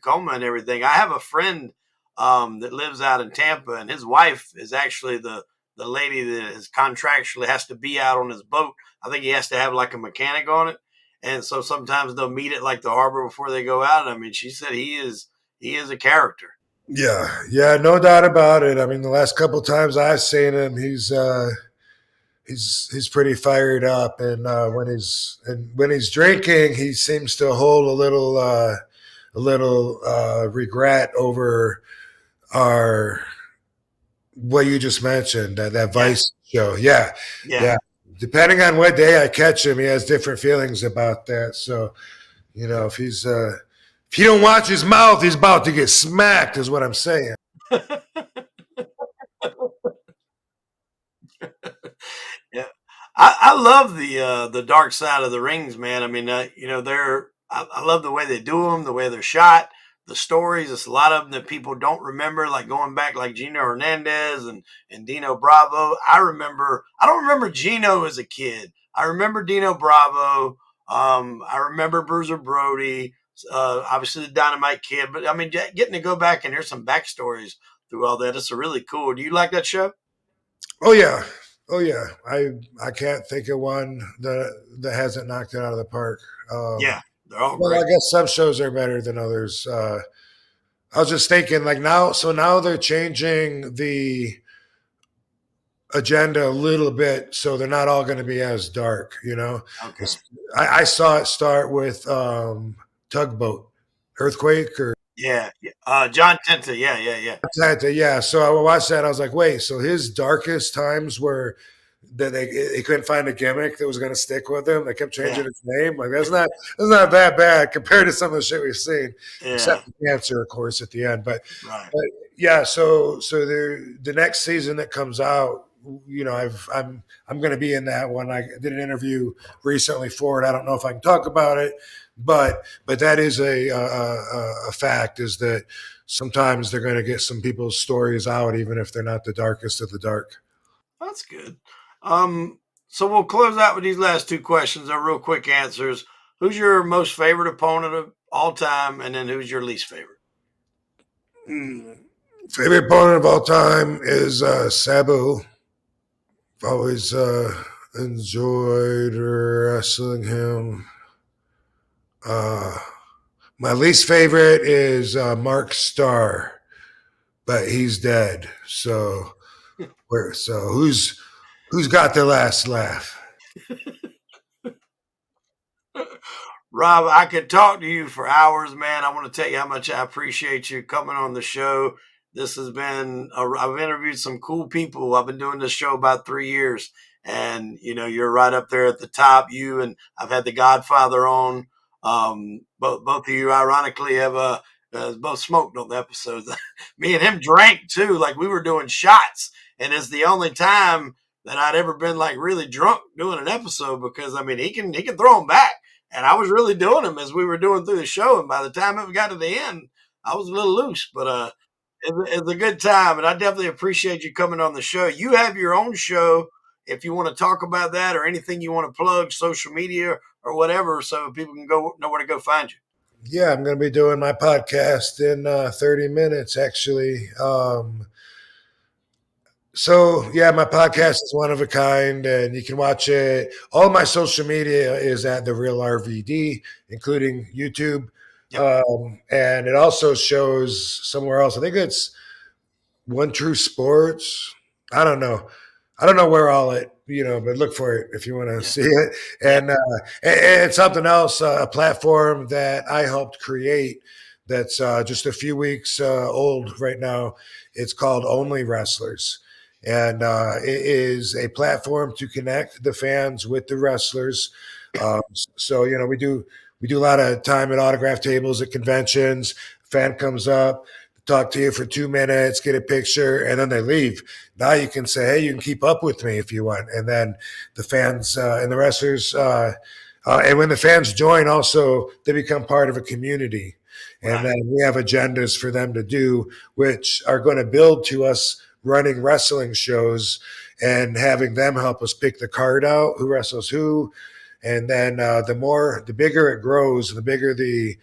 coma and everything. I have a friend that lives out in Tampa, and his wife is actually the lady that is contractually has to be out on his boat. I think he has to have like a mechanic on it. And so sometimes they'll meet at like the harbor before they go out. I mean, she said he is a character. Yeah, no doubt about it. I mean, the last couple of times I've seen him, he's pretty fired up, and when he's drinking, he seems to hold a little regret over our what you just mentioned, that Vice show. Yeah. Depending on what day I catch him, he has different feelings about that. So, if he don't watch his mouth, he's about to get smacked, is what I'm saying. Yeah, I love the dark side of the rings, man. I mean, I love the way they do them, the way they're shot, the stories. It's a lot of them that people don't remember, like going back, like Gino Hernandez and Dino Bravo. I don't remember Gino as a kid. I remember Dino Bravo. I remember Bruiser Brody. Obviously the Dynamite Kid. But I mean, getting to go back and hear some backstories through all that, it's really cool. Do you like that show? Oh yeah, oh yeah. I can't think of one that hasn't knocked it out of the park. Yeah, they're all Well, great. I guess some shows are better than others. I was just thinking, like now, so now they're changing agenda a little bit, so they're not all going to be as dark. Okay. I saw it start with Tugboat, Earthquake, or Yeah. John Tenta. Yeah. yeah. So I watched that. I was like, wait, so his darkest times were that they couldn't find a gimmick that was going to stick with him. They kept changing Yeah. his name. Like that's not that bad compared to some of the shit we've seen, Yeah. except the cancer, of course, at the end. Right. But yeah, so the next season that comes out, I'm going to be in that one. I did an interview recently for it. I don't know if I can talk about it, but that is a fact, is that sometimes they're going to get some people's stories out, even if they're not the darkest of the dark. That's good. So we'll close out with these last two questions. They're real quick answers. Who's your most favorite opponent of all time, and then who's your least favorite? Favorite opponent of all time is Sabu. I've always enjoyed wrestling him. My least favorite is Mark Starr, but he's dead. So who's got the last laugh? Rob, I could talk to you for hours, man. I want to tell you how much I appreciate you coming on the show. This has been, I've interviewed some cool people. I've been doing this show about 3 years, and you're right up there at the top. You and I've had the Godfather on. Both of you, ironically, have both smoked on the episodes. Me and him drank too, like we were doing shots, and it's the only time that I'd ever been like really drunk doing an episode, because I mean he can throw them back. And I was really doing them as we were doing through the show. And by the time it got to the end, I was a little loose, but it's a good time. And I definitely appreciate you coming on the show. You have your own show. If you want to talk about that or anything you want to plug, social media or whatever, so people can go know where to go find you. Yeah, I'm going to be doing my podcast in 30 minutes, actually. So yeah, my podcast is one of a kind, and you can watch it. All my social media is at The Real RVD, including YouTube. Yep. And it also shows somewhere else. I think it's One True Sports. I don't know. I don't know where all it, but look for it if you want to Yeah. see it. And and something else, a platform that I helped create that's just a few weeks old right now. It's called Only Wrestlers. And it is a platform to connect the fans with the wrestlers. So we do a lot of time at autograph tables at conventions. Fan comes up, talk to you for 2 minutes, get a picture, and then they leave. Now you can say, hey, you can keep up with me if you want. And then the fans and the wrestlers, and when the fans join, also, they become part of a community. And then we have agendas for them to do, which are going to build to us running wrestling shows and having them help us pick the card out, who wrestles who. And then the bigger it grows, the bigger the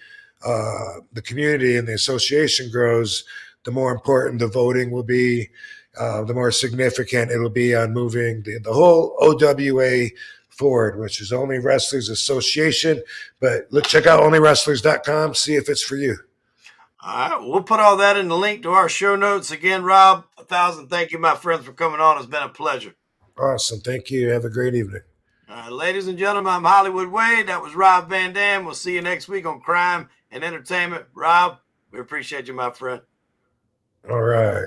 community and the association grows, the more important the voting will be, the more significant it'll be on moving the whole OWA forward, which is Only Wrestlers Association. But check out onlywrestlers.com, see if it's for you. All right. We'll put all that in the link to our show notes. Again, Rob, 1,000 thank you, my friends, for coming on. It's been a pleasure. Awesome. Thank you. Have a great evening. All right, ladies and gentlemen, I'm Hollywood Wade. That was Rob Van Dam. We'll see you next week on Crime and Entertainment. Rob, we appreciate you, my friend. All right.